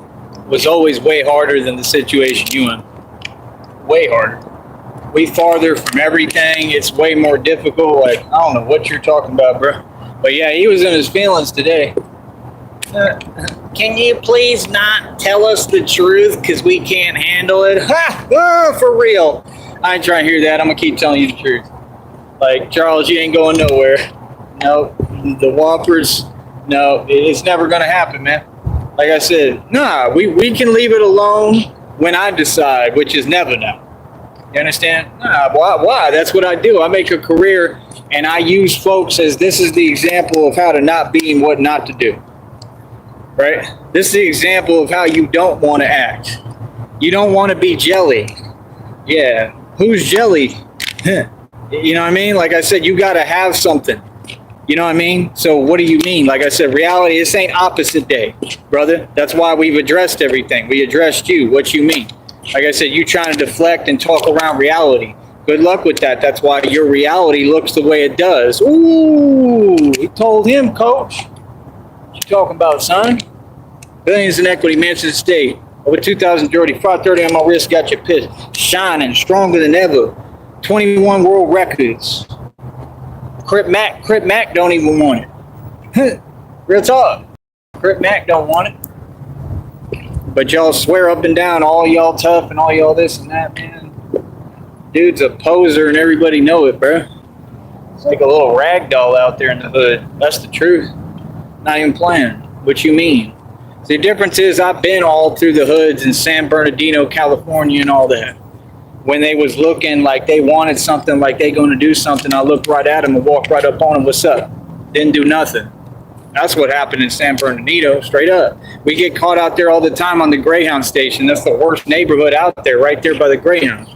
C: was always way harder than the situation you in. Way harder. Way farther from everything. It's way more difficult. Like, I don't know what you're talking about, bro. But yeah, he was in his feelings today. Can you please not tell us the truth because we can't handle it? Ha! Oh, for real. I ain't trying to hear that. I'm going to keep telling you the truth. Like, Charles, you ain't going nowhere. No. The Whoppers, no. It's never going to happen, man. Like I said, nah, we can leave it alone when I decide, which is never now. You understand? Nah, why? That's what I do. I make a career, and I use folks as this is the example of how to not be and what not to do. Right? This is the example of how you don't want to act. You don't want to be jelly. Yeah. Who's jelly? You know what I mean? Like I said, you got to have something. You know what I mean? So what do you mean? Like I said, reality, this ain't opposite day, brother. That's why we've addressed everything. We addressed you. What you mean? Like I said, you trying to deflect and talk around reality. Good luck with that. That's why your reality looks the way it does. Ooh, he told him, coach. What you talking about, son? Billions in equity, mansion estate. Over 2,000 Jordy, 530 on my wrist, got your piss shining, stronger than ever. 21 world records. Crip Mac don't even want it. Real talk. Crip Mac don't want it. But y'all swear up and down, all y'all tough and all y'all this and that, man. Dude's a poser and everybody know it, bro. It's like a little rag doll out there in the hood. That's the truth. Not even playing. What you mean? The difference is I've been all through the hoods in San Bernardino, California and all that. When they was looking like they wanted something, like they going to do something, I looked right at them and walked right up on them. What's up? Didn't do nothing. That's what happened in San Bernardino, straight up. We get caught out there all the time on the Greyhound station. That's the worst neighborhood out there, right there by the Greyhound.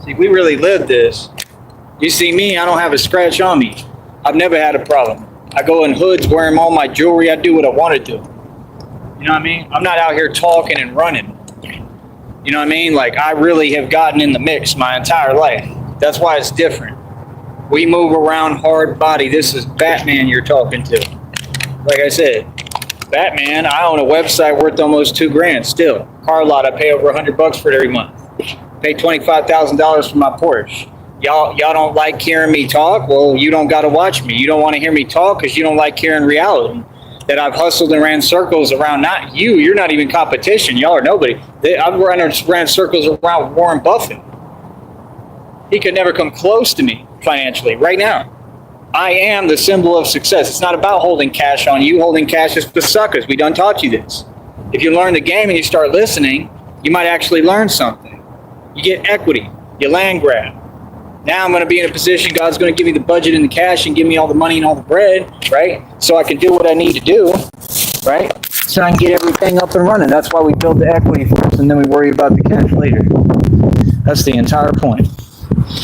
C: See, we really live this. You see me, I don't have a scratch on me. I've never had a problem. I go in hoods wearing all my jewelry. I do what I want to do. You know what I mean? I'm not out here talking and running. You know what I mean? Like, I really have gotten in the mix my entire life. That's why it's different. We move around hard body. This is Batman you're talking to. Like I said, Batman, I own a website worth almost $2,000 still. Car lot, I pay over $100 for it every month. Pay $25,000 for my Porsche. Y'all don't like hearing me talk? Well, you don't got to watch me. You don't want to hear me talk because you don't like hearing reality. That I've hustled and ran circles around, not you. You're not even competition. Y'all are nobody. I've ran circles around Warren Buffett. He could never come close to me financially right now. I am the symbol of success. It's not about holding cash on you. Holding cash is for suckers. We done taught you this. If you learn the game and you start listening, you might actually learn something. You get equity. You land grab. Now I'm going to be in a position, God's going to give me the budget and the cash and give me all the money and all the bread, right? So I can do what I need to do, right? So I can get everything up and running. That's why we build the equity first and then we worry about the cash later. That's the entire point.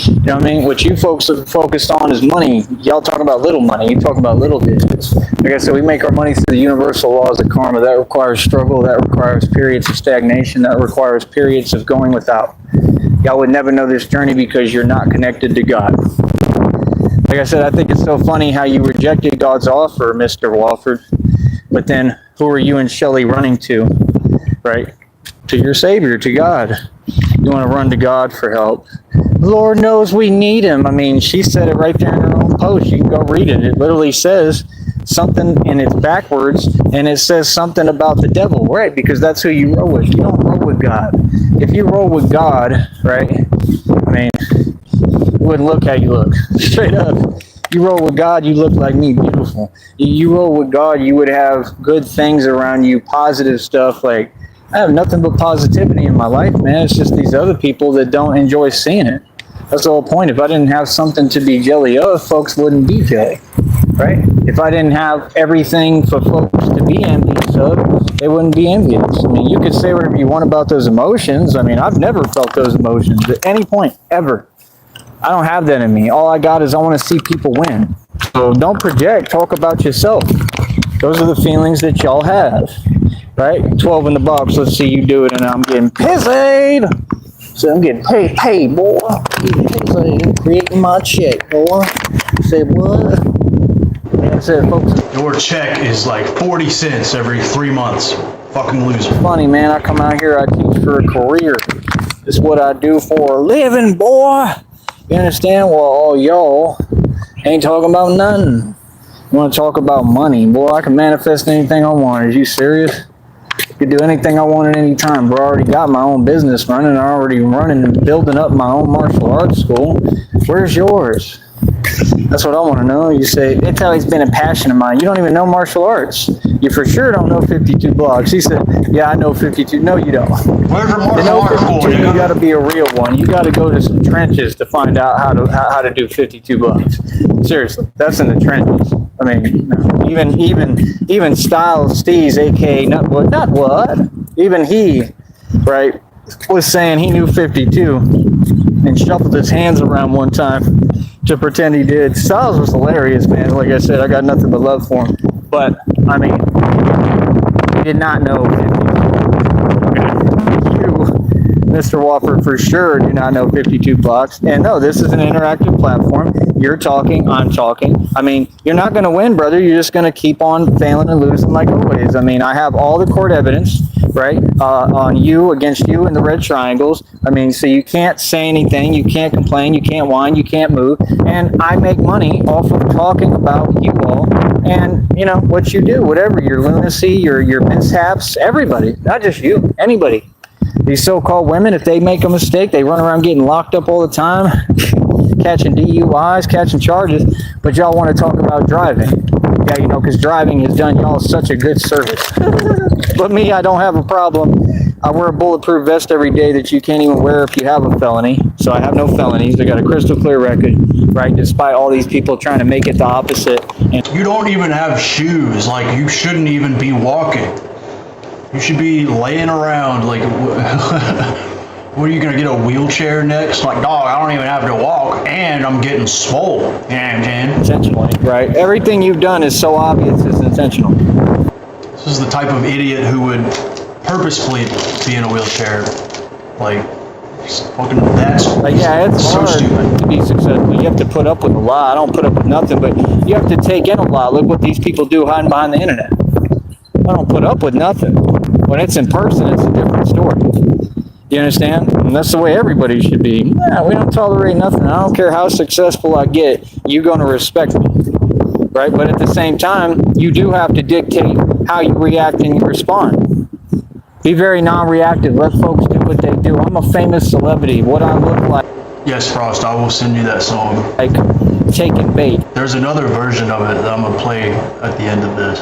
C: You know what I mean? What you folks are focused on is money. Y'all talk about little money. You talk about little digits. Like I said, we make our money through the universal laws of karma. That requires struggle. That requires periods of stagnation. That requires periods of going without. Y'all would never know this journey because you're not connected to God. Like I said, I think it's so funny how you rejected God's offer, Mr. Walford. But then who are you and Shelley running to? Right? To your Savior, to God. You want to run to God for help. Lord knows we need him. I mean, she said it right there in her own post. You can go read it. It literally says something, and it's backwards, and it says something about the devil, right? Because that's who you roll with. You don't roll with God. If you roll with God, right, I mean, you wouldn't look how you look. Straight up. You roll with God, you look like me, beautiful. You roll with God, you would have good things around you, positive stuff. Like, I have nothing but positivity in my life, man. It's just these other people that don't enjoy seeing it. That's the whole point. If I didn't have something to be jelly of, folks wouldn't be jelly, right? If I didn't have everything for folks to be envious of, they wouldn't be envious. I mean, you could say whatever you want about those emotions. I mean, I've never felt those emotions at any point, ever. I don't have that in me. All I got is I want to see people win. So don't project. Talk about yourself. Those are the feelings that y'all have, right? 12 in the box. Let's see you do it, and I'm getting pissed. So I'm getting paid, boy. Creating my check, boy. Say what? Like I said, folks.
B: Your check is like 40 cents every 3 months. Fucking loser.
C: Funny, man. I come out here, I teach for a career. It's what I do for a living, boy. You understand? Well, all y'all ain't talking about nothing. You want to talk about money? Boy, I can manifest anything I want. Are you serious? I could do anything I want at any time, bro. I already got my own business running. I already running and building up my own martial arts school. Where's yours? That's what I want to know. You say, it's always been a passion of mine. You don't even know martial arts. You for sure don't know 52 blocks. He said, yeah, I know 52. No, you don't.
B: Where's your
C: To
B: martial
C: know
B: arts
C: 52,
B: school?
C: you got to be a real one. You got to go to some trenches to find out how to do 52 blocks. Seriously, that's in the trenches. I mean, even Styles Steez, aka not what, even he, right, was saying he knew 52 and shuffled his hands around one time to pretend he did. Styles was hilarious, man. Like I said, I got nothing but love for him. But I mean, he did not know 52. Mr. Wofford, for sure do not know 52 blocks. And no, this is an interactive platform. You're talking, I'm talking. I mean, you're not going to win, brother. You're just going to keep on failing and losing like always. I mean, I have all the court evidence. right? On you, against you and the red triangles. I mean, so you can't say anything, you can't complain, you can't whine, you can't move. And I make money off of talking about you all and, you know, what you do, whatever, your lunacy, your mishaps, everybody, not just you, anybody. These so-called women, if they make a mistake, they run around getting locked up all the time, catching DUIs, catching charges, but y'all want to talk about driving. Yeah, you know, because driving has done y'all such a good service. But me, I don't have a problem. I wear a bulletproof vest every day that you can't even wear if you have a felony. So I have no felonies. I got a crystal clear record, right? Despite all these people trying to make it the opposite. And
B: You don't even have shoes. Like, you shouldn't even be walking. You should be laying around. Like, what are you gonna get, a wheelchair next? Like, dog, I don't even have to walk, and I'm getting swole. You know what I'm saying?
C: intentionally, right? Everything you've done is so obvious it's intentional.
B: This is the type of idiot who would purposefully be in a wheelchair. Like, fucking, that's
C: Like, yeah, it's
B: so
C: hard
B: stupid.
C: to be successful. You have to put up with a lot. I don't put up with nothing, but you have to take in a lot. Look what these people do hiding behind the internet. I don't put up with nothing. When it's in person, it's a different story. You understand? And that's the way everybody should be. Nah, we don't tolerate nothing. I don't care how successful I get. You're going to respect me. Right? But at the same time, you do have to dictate how you react and you respond. Be very non-reactive. Let folks do what they do. I'm a famous celebrity. What I look
B: Yes, Frost, I will send you that song.
C: like taking bait.
B: There's another version of it that I'm gonna play at the end of this.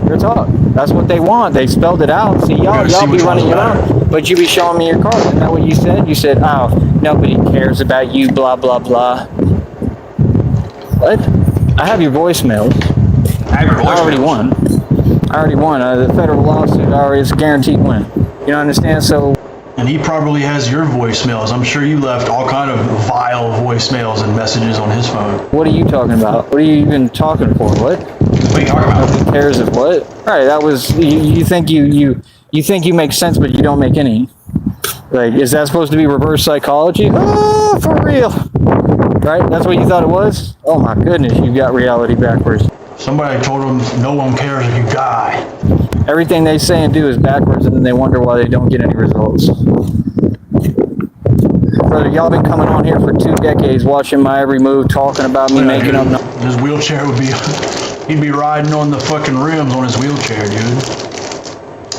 C: Your talk. That's what they want. They spelled it out. See, y'all
B: Gotta see
C: be
B: which
C: running
B: one's
C: your own, but you be showing me your card. Isn't that what you said? You said, oh, nobody cares about you, blah, blah, blah. What? I have your voicemails.
B: I have your
C: I already
B: voicemails.
C: won. I already won. The federal lawsuit already is a guaranteed win. You don't understand? So,
B: And he probably has your voicemails. I'm sure you left all kind of vile voicemails and messages on his phone.
C: what are you talking about? What are you even talking for? What?
B: What are you talking about?
C: Who cares if what? All right, that was you think you think you make sense, but you don't make any. Like, is that supposed to be reverse psychology? Oh, for real? Right? That's what you thought it was? Oh my goodness, you got reality backwards.
B: Somebody told him no one cares if you die.
C: Everything they say and do is backwards, and then they wonder why they don't get any results. Brother, y'all been coming on here for 2 decades, watching my every move, talking about me,
B: Yeah,
C: making
B: dude,
C: up.
B: his wheelchair would be, he'd be riding on the fucking rims on his wheelchair, dude.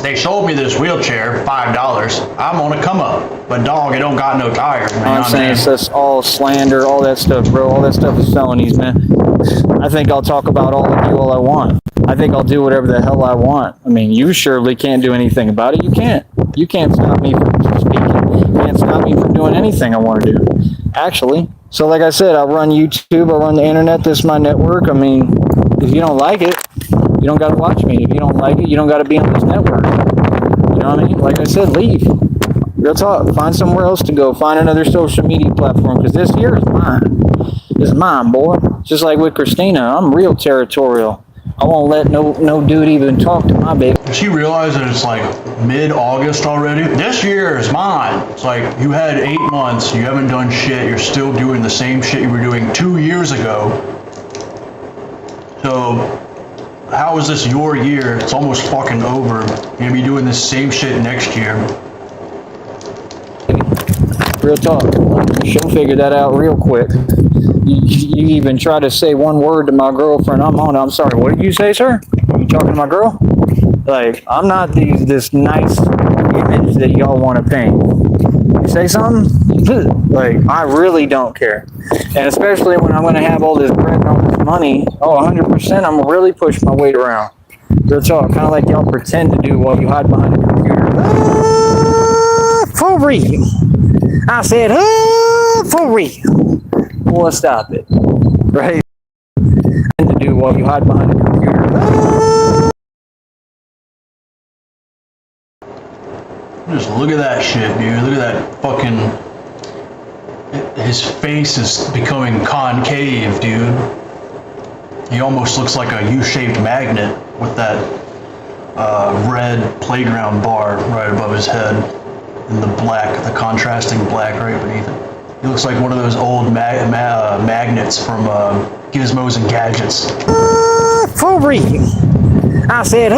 B: They sold me this wheelchair, $5. I'm gonna come up, but dog, it don't got no tires, man.
C: I'm saying it's just all slander, all that stuff, bro. All that stuff is felonies, man. I think I'll talk about all of you all I want. I think I'll do whatever the hell I want. I mean, you surely can't do anything about it. You can't. You can't stop me from speaking. You can't stop me from doing anything I want to do. Actually. So like I said, I run YouTube, I run the internet, this is my network. I mean, if you don't like it, you don't gotta watch me. If you don't like it, you don't gotta be on this network. You know what I mean? Like I said, leave. Real talk. Find somewhere else to go. Find another social media platform, because this here is mine. This is mine, boy. Just like with Christina, I'm real territorial. I won't let no dude even talk to my baby.
B: Does she realize that it's like mid-August already? This year is mine. It's like, you had 8 months, you haven't done shit, you're still doing the same shit you were doing 2 years ago. So, how is this your year? It's almost fucking over. You're gonna be doing the same shit next year.
C: Real talk. She'll figure that out real quick. You even try to say one word to my girlfriend, I'm on it. I'm sorry, what did you say, sir? You talking to my girl? Like, I'm not this nice image that y'all want to paint. You say something? Like, I really don't care. And especially when I'm going to have all this bread and all this money, 100%, I'm really push my weight around. Real talk. Kind of like y'all pretend to do while you hide behind the computer. For real. I said, for real. Well, stop it. Right? To do while you hide behind the computer.
B: Just look at that shit, dude. Look at that fucking... His face is becoming concave, dude. He almost looks like a U-shaped magnet with that red playground bar right above his head. And the black, the contrasting black right beneath it. He looks like one of those old magnets from Gizmos and Gadgets.
C: For real. I said,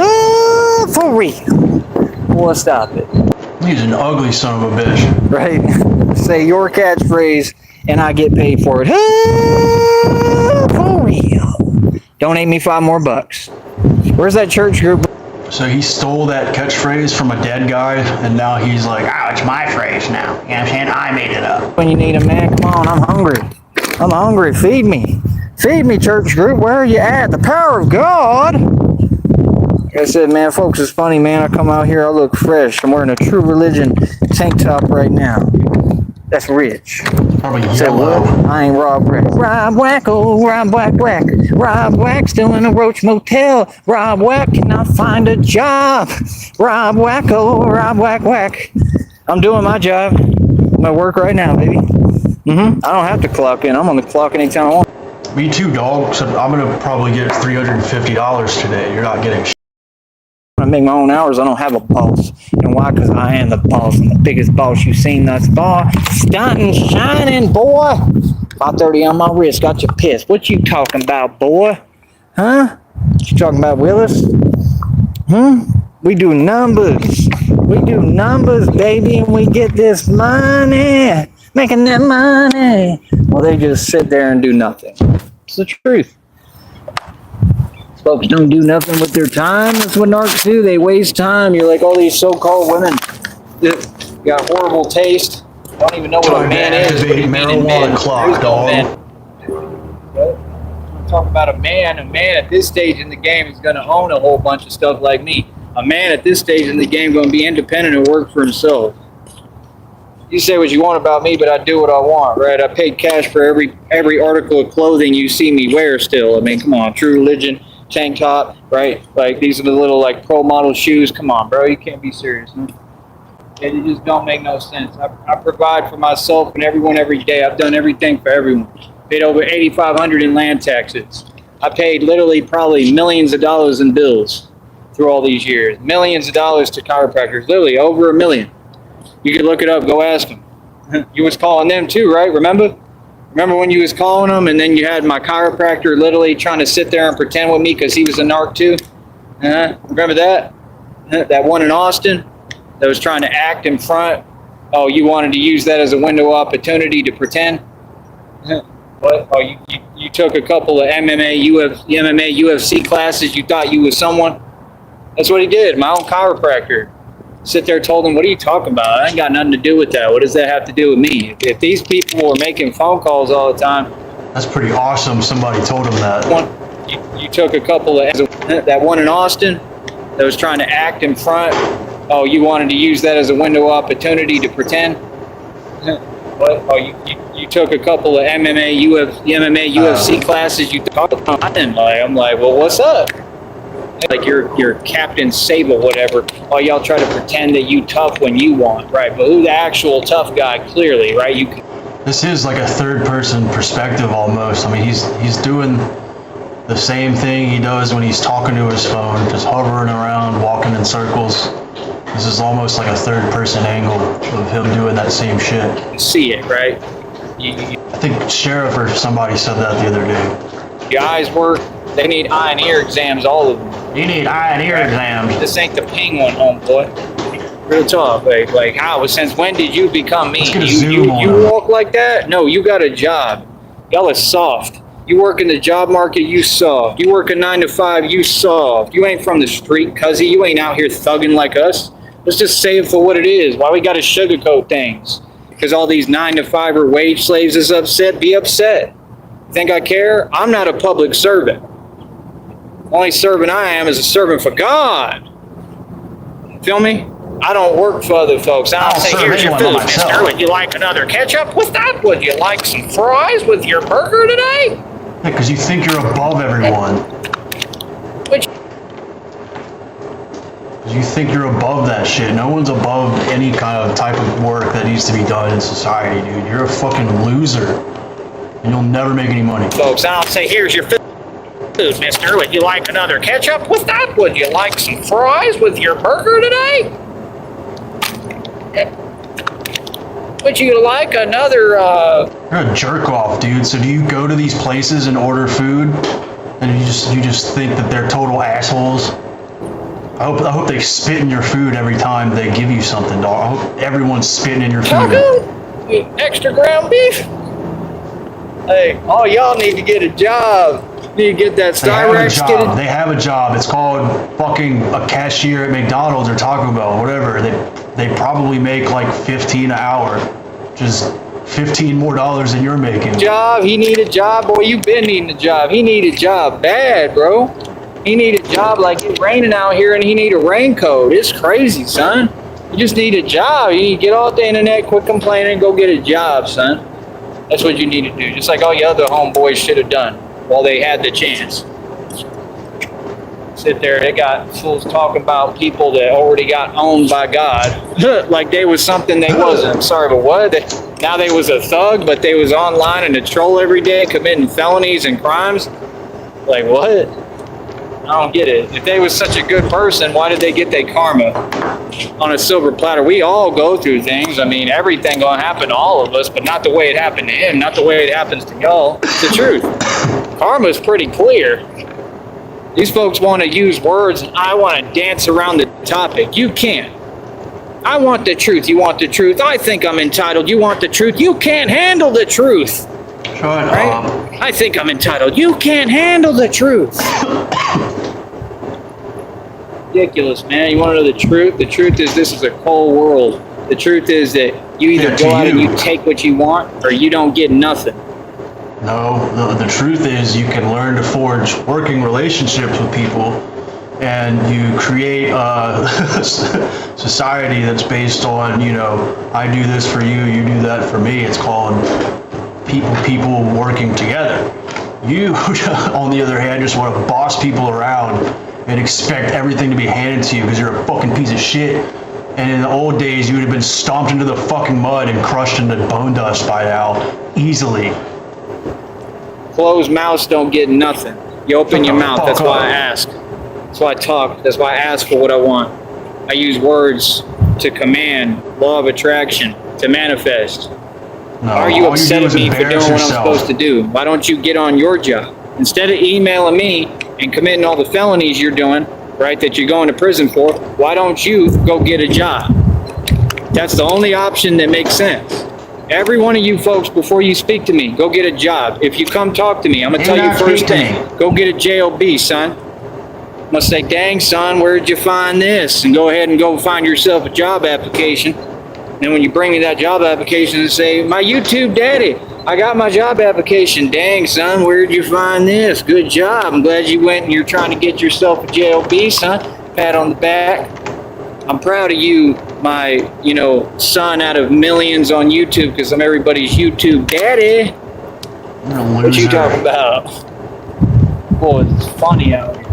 C: for real. Boy, stop it.
B: He's an ugly son of a bitch.
C: Right? Say your catchphrase and I get paid for it. For real. Donate me $5 more. Where's that church group?
B: So he stole that catchphrase from a dead guy, and now he's like, it's my phrase now. You know what I'm saying? I made it up.
C: When you need a man, come on, I'm hungry. I'm hungry. Feed me. Feed me, church group. Where are you at? The power of God. Like I said, man, folks, it's funny, man. I come out here, I look fresh. I'm wearing a True Religion tank top right now. That's rich.
B: Probably
C: Said
B: yellow.
C: what? I ain't Rob Whack. Rob Whack, oh, Rob Whack Whack. Rob Whack still in a Roach Motel. Rob Whack cannot find a job. Rob Whack, oh, Rob Whack Whack. I'm doing my job. I'm at work right now, baby. I don't have to clock in. I'm on the clock anytime I want.
B: Me too, dog. So I'm gonna probably get $350 today. You're not getting shit.
C: I make my own hours. I don't have a boss. And why? Because I am the boss. I'm the biggest boss you've seen thus far. Stunting, shining, boy. 530 on my wrist. Got you pissed. What you talking about, boy? Huh? You talking about Willis? We do numbers. We do numbers, baby, and we get this money. Making that money. Well, they just sit there and do nothing. It's the truth. Folks don't do nothing with their time. That's what narcs do. They waste time. You're like all these so-called women that got horrible taste. Don't even know what a man is. What do you mean in men?
B: Clock, dog.
C: I'm talking about a man. A man at this stage in the game is going to own a whole bunch of stuff like me. A man at this stage in the game going to be independent and work for himself. You say what you want about me, but I do what I want, right? I paid cash for every article of clothing you see me wear still. I mean, come on, True Religion. Tank top, right? Like these are the little like pro model shoes. Come on, bro, you can't be serious. It just don't make no sense. I provide for myself and everyone every day. I've done everything for everyone. Paid over $8,500 in land taxes. I paid literally probably millions of dollars in bills through all these years. Millions of dollars to chiropractors, literally over $1 million. You can look it up. Go ask them. You was calling them too, right? Remember when you was calling them and then you had my chiropractor literally trying to sit there and pretend with me because he was a narc too? Remember that? That one in Austin that was trying to act in front? Oh, you wanted to use that as a window of opportunity to pretend? What? Oh, you took a couple of MMA, UFC classes. You thought you was someone? That's what he did. My own chiropractor. Sit there, told him, what are you talking about? I ain't got nothing to do with that. What does that have to do with me? If these people were making phone calls all the time.
B: That's pretty awesome. Somebody told him that.
C: You took a couple of, that one in Austin that was trying to act in front. Oh, you wanted to use that as a window of opportunity to pretend? What? Oh, you took a couple of MMA, UFC classes. You thought I'm like, well, what's up? Like you're Captain Sable, whatever. While y'all try to pretend that you tough when you want, right? But who the actual tough guy? Clearly, right?
B: This is like a third-person perspective almost. I mean, he's doing the same thing he does when he's talking to his phone, just hovering around, walking in circles. This is almost like a third-person angle of him doing that same shit.
C: See it, right?
B: I think Sheriff or somebody said that the other day.
C: Your eyes work. They need eye and ear exams, all of them.
B: You need eye and ear exams.
C: This ain't the penguin, homeboy. Real talk. Like how? Since when did you become me? You walk like that? No, you got a job. Y'all are soft. You work in the job market, you soft. You work a 9 to 5, you soft. You ain't from the street, cuzzy. You ain't out here thugging like us. Let's just say it for what it is. Why we gotta sugarcoat things? Because all these 9 to 5 or wage slaves is upset? Be upset. Think I care? I'm not a public servant. Only servant I am is a servant for God. Feel me? I don't work for other folks. I don't say, here's your food, mister. Would you like another ketchup with that? Would you like some fries with your burger today?
B: Yeah, because you think you're above everyone. You think you're above that shit. No one's above any kind of type of work that needs to be done in society, dude. You're a fucking loser. And you'll never make any money.
C: Folks, I don't say, here's your food, mister. Would you like another ketchup with that? Would you like some fries with your burger today? Would you like another,
B: You're a jerk off, dude. So do you go to these places and order food? And you just think that they're total assholes? I hope they spit in your food every time they give you something, dog. I hope everyone's spitting in your food.
C: Taco? Extra ground beef? Hey, all y'all need to get a job. You need to get that Styrex.
B: They have a job. It's called fucking a cashier at McDonald's or Taco Bell, whatever. They probably make like 15 an hour. Just $15 more than you're making.
C: Job. He need a job. Boy, you been needing a job. He need a job bad, bro. He need a job like it's raining out here and he need a raincoat. It's crazy, son. You just need a job. You need to get off the internet, quit complaining, and go get a job, son. That's what you need to do. Just like all your other homeboys should have done while they had the chance. Sit there, they got fools talking about people that already got owned by God. Like they was something they wasn't. I'm sorry, but what? Now they was a thug, but they was online and a troll every day committing felonies and crimes? Like what? I don't get it. If they was such a good person, why did they get their karma on a silver platter? We all go through things. I mean, everything gonna happen to all of us, but not the way it happened to him, not the way it happens to y'all. It's the truth. Karma's pretty clear. These folks want to use words, and I want to dance around the topic. You can't. I want the truth. You want the truth. I think I'm entitled. You want the truth. You can't handle the truth.
B: Shut
C: right?
B: up.
C: I think I'm entitled. You can't handle the truth. Ridiculous, man. You want to know the truth? The truth is this is a cold world. The truth is that you either go out and you take what you want or you don't get nothing.
B: No, the truth is you can learn to forge working relationships with people and you create a society that's based on, you know, I do this for you, you do that for me. It's called people working together. You, on the other hand, just want to boss people around and expect everything to be handed to you because you're a fucking piece of shit. And in the old days, you would have been stomped into the fucking mud and crushed into bone dust by now, easily.
C: Closed mouths don't get nothing. You open your mouth, that's why I ask. That's why I talk, that's why I ask for what I want. I use words to command, law of attraction, to manifest.
B: No,
C: Why are you upset at me for doing what I'm supposed to do? Why don't you get on your job? Instead of emailing me and committing all the felonies you're doing, right, that you're going to prison for, why don't you go get a job? That's the only option that makes sense. Every one of you folks, before you speak to me, go get a job. If you come talk to me, I'm going to tell you first thing, go get a JOB, son. I'm going to say, dang, son, where'd you find this? And go ahead and go find yourself a job application. And then when you bring me that job application and say, my YouTube daddy, I got my job application. Dang, son, where'd you find this? Good job. I'm glad you went and you're trying to get yourself a JOB, son. Pat on the back. I'm proud of you, my, son out of millions on YouTube because I'm everybody's YouTube daddy. What you talking about? Boy, it's funny out here.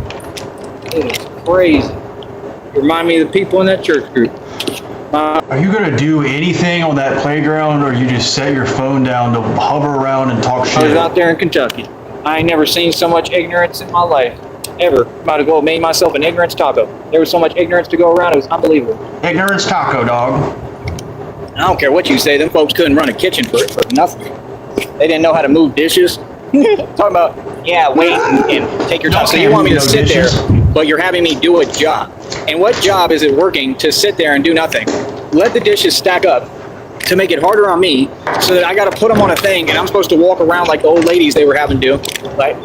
C: It is crazy. You remind me of the people in that church group.
B: Are you going to do anything on that playground or you just set your phone down to hover around and talk shit?
C: I was out there in Kentucky. I ain't never seen so much ignorance in my life. Ever. Might as well made myself an ignorance taco. There was so much ignorance to go around, it was unbelievable.
B: Ignorance taco, dog.
C: I don't care what you say, them folks couldn't run a kitchen for nothing. They didn't know how to move dishes. Talking about, wait and take your time. So you want me to sit there, but you're having me do a job. And what job is it working to sit there and do nothing? Let the dishes stack up to make it harder on me so that I got to put them on a thing and I'm supposed to walk around like the old ladies they were having to do. Right?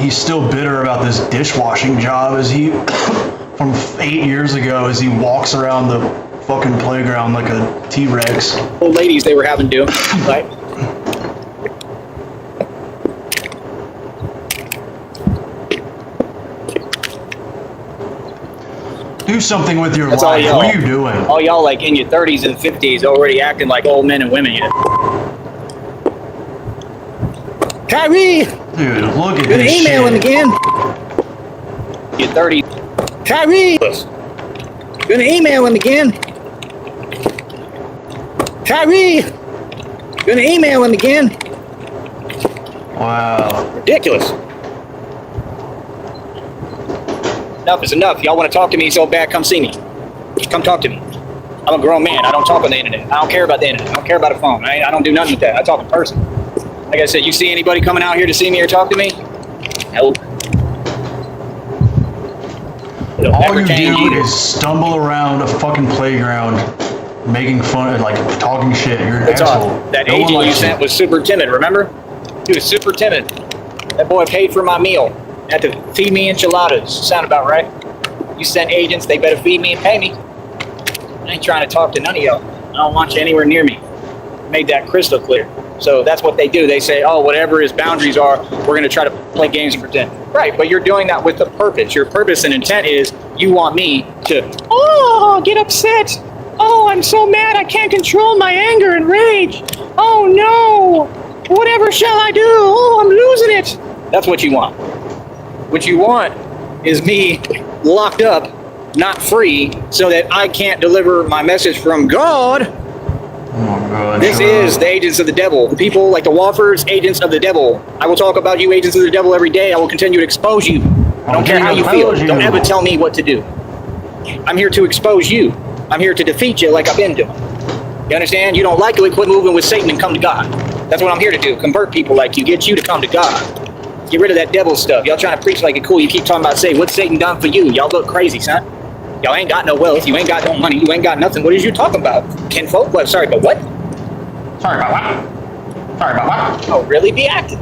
B: He's still bitter about this dishwashing job as he, from 8 years ago, as he walks around the fucking playground like a T-Rex.
C: Old ladies they were having to do. Right?
B: Do something with your life. What are you doing?
C: All y'all like in your 30s and 50s already acting like old men and women yet. Tyree!
B: Dude, look at
C: this
B: shit.
C: Email him again. You're 30. Tyree! Gonna email him again. Tyree! Gonna email him again.
B: Wow.
C: Ridiculous. Enough is enough. Y'all want to talk to me so bad, come see me. Come talk to me. I'm a grown man. I don't talk on the internet. I don't care about the internet. I don't care about a phone. I don't do nothing with that. I talk in person. Like I said, you see anybody coming out here to see me or talk to me? Nope. It'll
B: All
C: never
B: you
C: change
B: do
C: either.
B: is stumble around a fucking playground, making fun, like talking shit. You're an
C: It's
B: asshole.
C: off. That
B: No one
C: agent you
B: likes
C: sent was super timid, remember? He was super timid. That boy paid for my meal. Had to feed me enchiladas. Sound about right? You sent agents, they better feed me and pay me. I ain't trying to talk to none of y'all. I don't want you anywhere near me. Made that crystal clear. So that's what they do. They say, oh, whatever his boundaries are, we're going to try to play games and pretend. Right, but you're doing that with a purpose. Your purpose and intent is you want me to, oh, get upset. Oh, I'm so mad I can't control my anger and rage. Oh, no. Whatever shall I do? Oh, I'm losing it. That's what you want. What you want is me locked up, not free, so that I can't deliver my message from God.
B: Oh my God.
C: This is the agents of the devil. The people like the Woffers, agents of the devil. I will talk about you, agents of the devil, every day. I will continue to expose you. I don't care how you feel. Don't ever tell me what to do. I'm here to expose you. I'm here to defeat you like I've been doing. You understand? You don't like it, quit moving with Satan and come to God. That's what I'm here to do. Convert people like you. Get you to come to God. Get rid of that devil stuff. Y'all trying to preach like it cool. You keep talking about, say, what's Satan done for you? Y'all look crazy, son. Y'all ain't got no wealth. You ain't got no money. You ain't got nothing. What is you talking about? Kinfolk? What? Sorry, but what?
B: Sorry about what? Sorry about what?
C: Oh, really? Be active.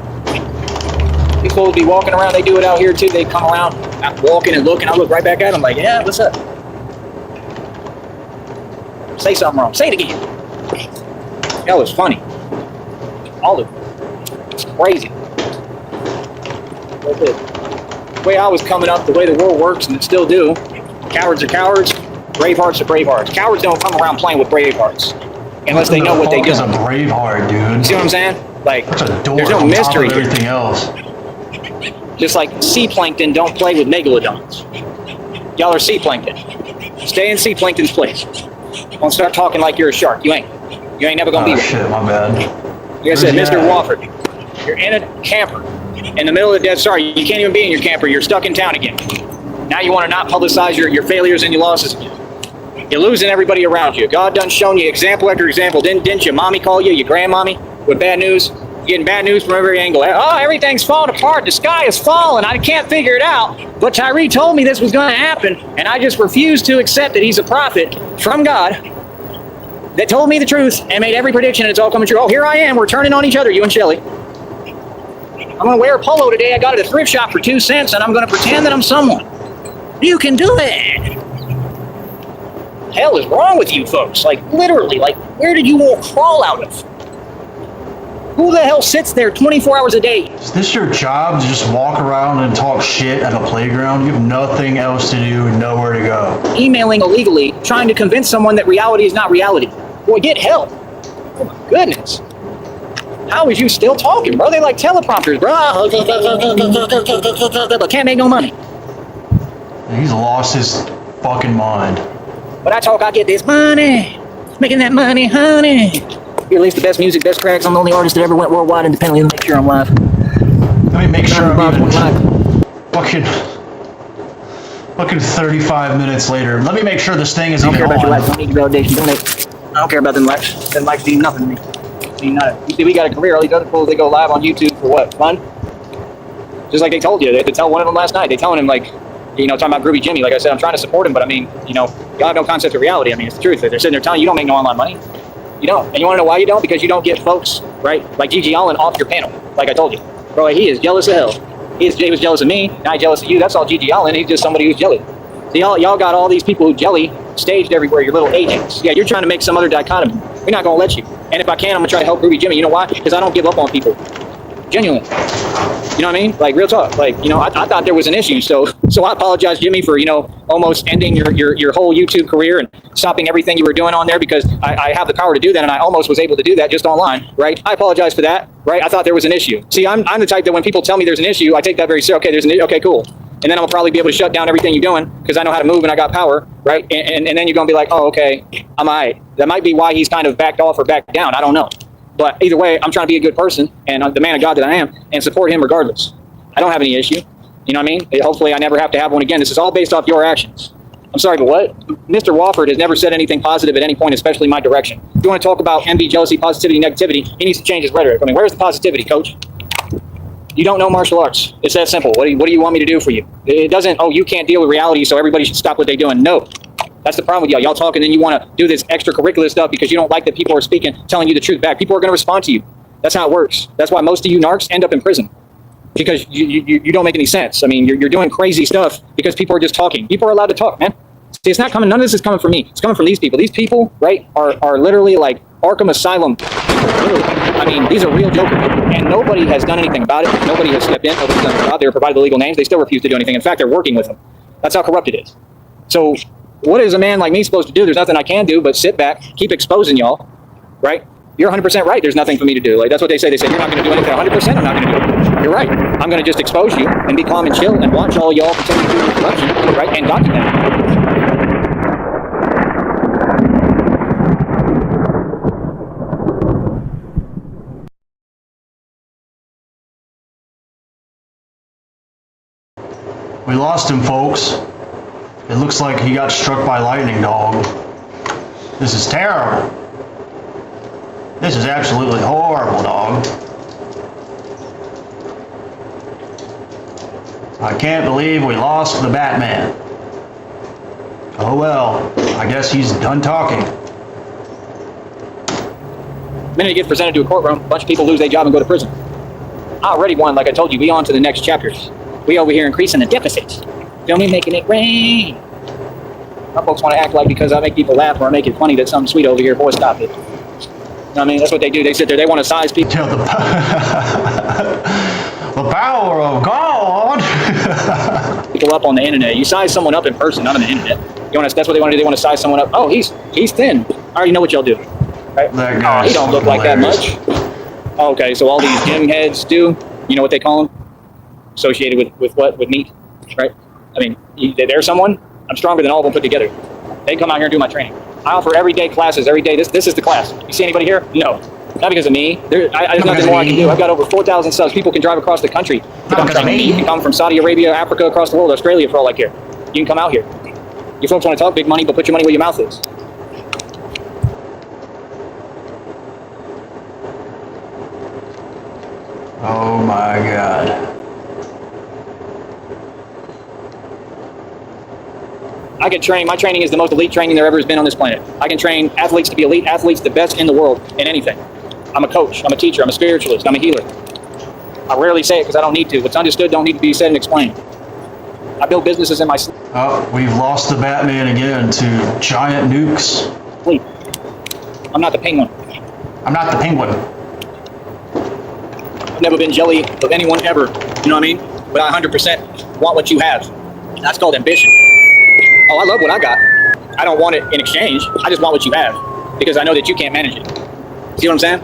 C: These fools be walking around. They do it out here, too. They come around, I'm walking and looking. I look right back at them like, yeah, what's up? Say something wrong. Say it again. That was funny. All of it. It's crazy. The way I was coming up, the way the world works, and it still do, cowards are cowards, bravehearts are bravehearts. Cowards don't come around playing with bravehearts unless they know what they do.
B: Is a braveheart, dude.
C: See what I'm saying? Like,
B: That's a door
C: there's no
B: on top
C: mystery
B: of
C: here.
B: everything else.
C: Just like sea plankton don't play with megalodons. Y'all are sea plankton. Stay in sea plankton's place. Don't start talking like you're a shark. You ain't. You ain't never gonna be
B: Oh
C: there.
B: shit, my bad.
C: Like I said,
B: Where's
C: Mr.
B: he at?
C: Wofford, you're in a camper in the middle of the dead. Sorry, you can't even be in your camper. You're stuck in town again. Now you want to not publicize your failures and your losses again. You're losing everybody around you. God done shown you example after example. Didn't your mommy call you, your grandmommy, with bad news? You're getting bad news from every angle. Oh, everything's falling apart. The sky is falling. I can't figure it out. But Tyree told me this was going to happen, and I just refused to accept that he's a prophet from God that told me the truth and made every prediction, and it's all coming true. Oh, here I am. We're turning on each other, you and Shelly. I'm going to wear a polo today. I got it at a thrift shop for 2 cents, and I'm going to pretend that I'm someone. You can do it. Hell is wrong with you folks? Like, literally, like, where did you all crawl out of? Who the hell sits there 24 hours a day?
B: Is this your job to just walk around and talk shit at a playground? You have nothing else to do and nowhere to go.
C: Emailing illegally, trying to convince someone that reality is not reality. Boy, get help. Oh my goodness. How is you still talking, bro? They like teleprompters, bro. But can't make no money.
B: He's lost his fucking mind.
C: When I talk, I get this money. Making that money, honey. You release the best music, best tracks. I'm the only artist that ever went worldwide independently to make sure I'm live.
B: Let me make sure I'm even
C: live.
B: fucking 35 minutes later. Let me make sure this thing is
C: I don't
B: even
C: care about your
B: on.
C: likes. Don't need your validation. Donate. I don't care about them likes. Them likes mean nothing to me. Mean nothing. You see, we got a career. All these other fools, they go live on YouTube for what? Fun? Just like they told you. They had to tell one of them last night. They telling him, like, you know, talking about Groovy Jimmy. Like I said, I'm trying to support him, but I mean, you know, y'all have no concept of reality. I mean, it's the truth. They're sitting there telling you don't make no online money. You don't. And you want to know why you don't? Because you don't get folks, right, like Gigi Allen off your panel, like I told you. Bro, he is jealous of hell. He was jealous of me, now he's jealous of you. That's all Gigi Allen. He's just somebody who's jelly. See, y'all got all these people who jelly staged everywhere, your little agents. Yeah, you're trying to make some other dichotomy. We're not going to let you. And if I can, I'm going to try to help Groovy Jimmy. You know why? Because I don't give up on people. Genuinely. You know what I mean? Like, real talk. Like, you know, I thought there was an issue. So I apologize, Jimmy, for, you know, almost ending your whole YouTube career and stopping everything you were doing on there, because I have the power to do that, and I almost was able to do that just online, right? I apologize for that, right? I thought there was an issue. See, I'm the type that when people tell me there's an issue, I take that very seriously. Okay, there's an issue. Okay, cool. And then I'll probably be able to shut down everything you're doing because I know how to move and I got power, right? And then you're going to be like, oh, okay, I'm all right. That might be why he's kind of backed off or backed down. I don't know. But either way, I'm trying to be a good person and I'm the man of God that I am and support him regardless. I don't have any issue. You know what I mean? Hopefully I never have to have one again. This is all based off your actions. I'm sorry, but what? Mr. Wofford has never said anything positive at any point, especially my direction. If you want to talk about envy, jealousy, positivity, negativity, he needs to change his rhetoric. I mean, where's the positivity, coach? You don't know martial arts. It's that simple. What do you want me to do for you? It doesn't, oh, you can't deal with reality, so everybody should stop what they're doing. No. That's the problem with y'all. Y'all talk and then you want to do this extracurricular stuff because you don't like that people are speaking, telling you the truth back. People are going to respond to you. That's how it works. That's why most of you narcs end up in prison. Because you don't make any sense. I mean, you're doing crazy stuff because people are just talking. People are allowed to talk, man. See, it's not coming, none of this is coming from me. It's coming from these people. These people, right, are literally like Arkham Asylum. Literally. I mean, these are real jokers. And nobody has done anything about it. Nobody has stepped in. Nobody's done anything about it. They were provided the legal names. They still refuse to do anything. In fact, they're working with them. That's how corrupt it is. So what is a man like me supposed to do? There's nothing I can do but sit back, keep exposing y'all, right? You're 100% right. There's nothing for me to do. Like, that's what they say. They say, you're not going to do anything. 100%, I'm not going to do it. You're right. I'm going to just expose you and be calm and chill and watch all y'all continue to do the corruption, right? And document it.
B: We lost him, folks. It looks like he got struck by lightning, dog. This is terrible. This is absolutely horrible, dog. I can't believe we lost the Batman. Oh well, I guess he's done talking.
C: The minute it gets presented to a courtroom, a bunch of people lose their job and go to prison. I already won, like I told you. We on to the next chapters. We over here increasing the deficits. Feel me? Making it rain. My folks want to act like because I make people laugh or I make it funny that something sweet over here. Boy, stop it. You know what I mean? That's what they do. They sit there. They want to size people.
B: Tell the power of God.
C: People up on the internet. You size someone up in person, not on the internet. You want to? That's what they want to do. They want to size someone up. Oh, he's thin. I already know what y'all do. Right?
B: That guy.
C: He don't look like that much. Okay, so all these gym heads do. You know what they call them? Associated with what? With meat, right? I mean, they're someone. I'm stronger than all of them put together. They come out here and do my training. I offer everyday classes every day. This is the class. You see anybody here? No. Not because of me. There's nothing more I can do. I've got over 4,000 subs. People can drive across the country to come train me. You can come from Saudi Arabia, Africa, across the world, Australia for all I care. You can come out here. You folks want to talk big money, but put your money where your mouth is.
B: Oh my God.
C: I can train. My training is the most elite training there ever has been on this planet. I can train athletes to be elite athletes, the best in the world in anything. I'm a coach. I'm a teacher. I'm a spiritualist. I'm a healer. I rarely say it because I don't need to. What's understood don't need to be said and explained. I build businesses in my sleep.
B: Oh, we've lost the Batman again to giant nukes.
C: I'm not the penguin.
B: I'm not the penguin.
C: I've never been jelly of anyone ever. You know what I mean? But I 100% want what you have. That's called ambition. Oh, I love what I got. I don't want it in exchange. I just want what you have because I know that you can't manage it. See what I'm saying?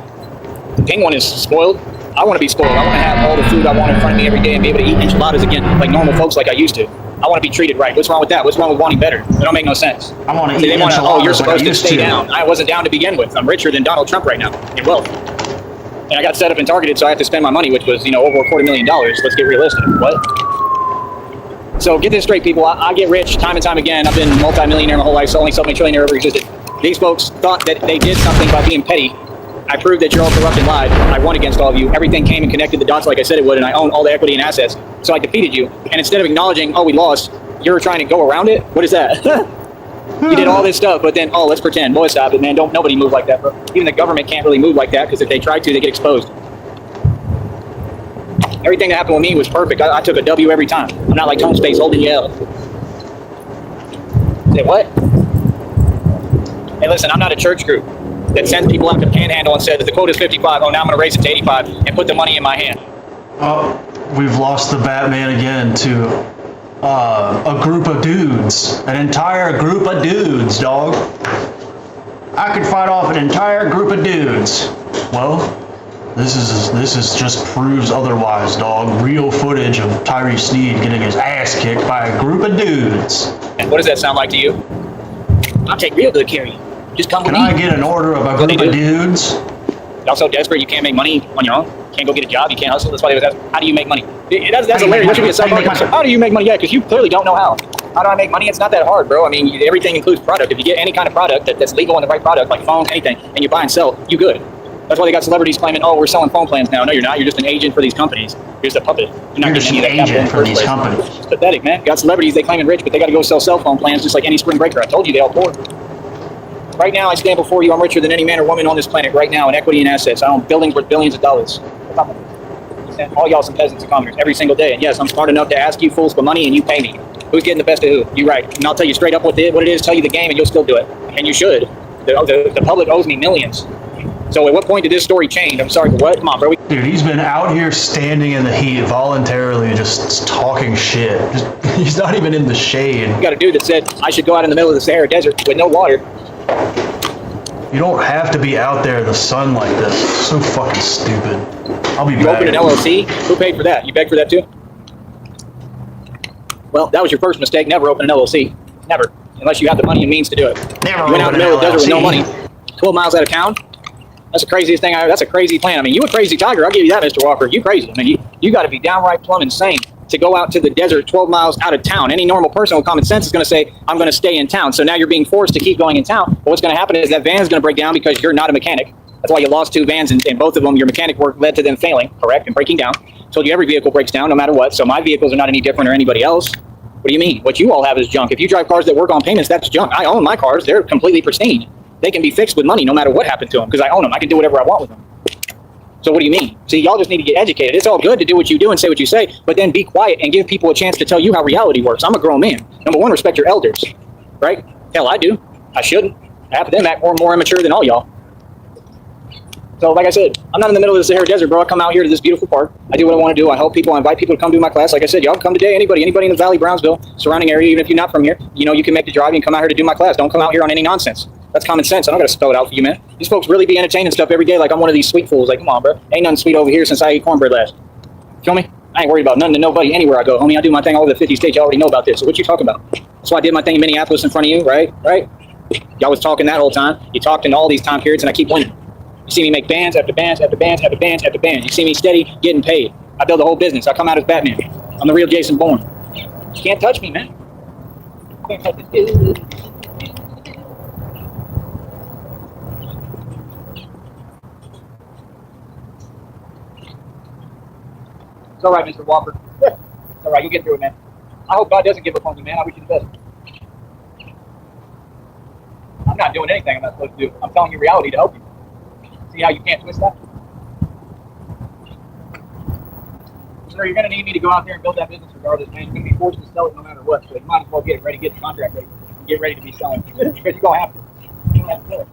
C: The penguin is spoiled. I want to be spoiled. I want to have all the food I want in front of me every day and be able to eat enchiladas again like normal folks like I used to. I want to be treated right. What's wrong with that? What's wrong with wanting better? It don't make no sense.
B: I want to eat
C: they want to, oh, you're supposed
B: like
C: to stay down. I wasn't down to begin with. I'm richer than Donald Trump right now in wealth. And I got set up and targeted, so I have to spend my money, which was, over $250,000. Let's get realistic. What? So get this straight, people. I get rich time and time again. I've been multi-millionaire my whole life, so only multi-trillionaire ever existed. These folks thought that they did something by being petty. I proved that you're all corrupt and lied. I won against all of you. Everything came and connected the dots like I said it would, and I own all the equity and assets. So I defeated you. And instead of acknowledging, oh, we lost, you're trying to go around it? What is that? You did all this stuff, but then, oh, let's pretend. Boy, stop it, man. Don't nobody move like that, bro. Even the government can't really move like that, because if they try to, they get exposed. Everything that happened with me was perfect. I took a W every time. I'm not like Tone Space holding you L. Say what? Hey, listen, I'm not a church group that sends people out to Panhandle and said that the quota is 55. Oh, now I'm going to raise it to 85 and put the money in my hand.
B: Oh, we've lost the Batman again to a group of dudes. An entire group of dudes, dog. I could fight off an entire group of dudes. Well, this is just proves otherwise, dog. Real footage of Tyree Sneed getting his ass kicked by a group of dudes.
C: And what does that sound like to you? I'll take real good care of you. Just come with me.
B: Can I get an order of a group of dudes?
C: Y'all so desperate you can't make money on your own? Can't go get a job? You can't hustle? That's why they was asking, how do you make money? That's hilarious. That should be a sub-argument. How do you make money? Yeah, because you clearly don't know how. How do I make money? It's not that hard, bro. I mean, everything includes product. If you get any kind of product that's legal and the right product, like phones, anything, and you buy and sell, you good.
F: That's why they got celebrities claiming, oh, we're selling phone plans now. No, you're not. You're just an agent for these companies. You're just a puppet.
B: You're just an agent for these companies.
F: It's pathetic, man. You got celebrities, they claiming rich, but they got to go sell cell phone plans just like any spring breaker. I told you, they all poor. Right now, I stand before you. I'm richer than any man or woman on this planet right now in equity and assets. I own buildings worth billions of dollars. All y'all some peasants and commoners every single day. And yes, I'm smart enough to ask you fools for money and you pay me. Who's getting the best of who? You right. And I'll tell you straight up what it is, tell you the game, and you'll still do it. And you should. The public owes me millions. So at what point did this story change? I'm sorry, but what? Come on, bro.
B: Dude, he's been out here standing in the heat voluntarily just talking shit. He's not even in the shade.
F: You got a dude that said I should go out in the middle of the Sahara Desert with no water.
B: You don't have to be out there in the sun like this. It's so fucking stupid. I'll be back.
F: You opened an LLC? Who paid for that? You begged for that too? Well, that was your first mistake. Never open an LLC. Never. Unless you have the money and means to do it.
B: Never
F: You went out in the middle of the desert with no money.
B: LLC.
F: 12 miles out of town? That's the craziest thing that's a crazy plan. I mean, you a crazy tiger. I'll give you that, Mr. Walker. You crazy. I mean, you got to be downright plumb insane to go out to the desert 12 miles out of town. Any normal person with common sense is going to say, I'm going to stay in town. So now you're being forced to keep going in town. But what's going to happen is that van is going to break down because you're not a mechanic. That's why you lost 2 vans, and both of them, your mechanic work led to them failing, correct, and breaking down. Told you every vehicle breaks down no matter what. So my vehicles are not any different or anybody else. What do you mean? What you all have is junk. If you drive cars that work on payments, that's junk. I own my cars. They're completely pristine. They can be fixed with money no matter what happened to them because I own them. I can do whatever I want with them. So what do you mean? See, y'all just need to get educated. It's all good to do what you do and say what you say, but then be quiet and give people a chance to tell you how reality works. I'm a grown man. Number one, respect your elders, right? Hell, I do. I shouldn't. Half of them act more immature than all y'all. So like I said, I'm not in the middle of the Sahara Desert, bro. I come out here to this beautiful park. I do what I want to do. I help people. I invite people to come do my class. Like I said, y'all come today. Anybody in the Valley, Brownsville, surrounding area, even if you're not from here, you know, you can make the drive and come out here to do my class. Don't come out here on any nonsense. That's common sense. I'm not going to spell it out for you, man. These folks really be entertaining stuff every day like I'm one of these sweet fools. Like, come on, bro. Ain't nothing sweet over here since I ate cornbread last. Feel me? I ain't worried about nothing to nobody anywhere I go. Homie, I do my thing all over the 50 states. You already know about this. So what you talking about? That's why I did my thing in Minneapolis in front of you, right? Right? Y'all was talking that whole time. You talked in all these time periods, and I keep winning. You see me make bands after bands after bands after bands after bands. You see me steady getting paid. I build a whole business. I come out as Batman. I'm the real Jason Bourne. You can't touch me, man. You can't touch this. It's all right, Mr. Walker. It's all right. You'll get through it, man. I hope God doesn't give up on you, man. I wish you the best. I'm not doing anything I'm not supposed to do. I'm telling you reality to help you. See how you can't twist that? Sir, you're going to need me to go out there and build that business regardless, man. You're going to be forced to sell it no matter what. So you might as well get it ready, get the contract ready, and get ready to be selling. Because you're going to have to. You don't have to do it.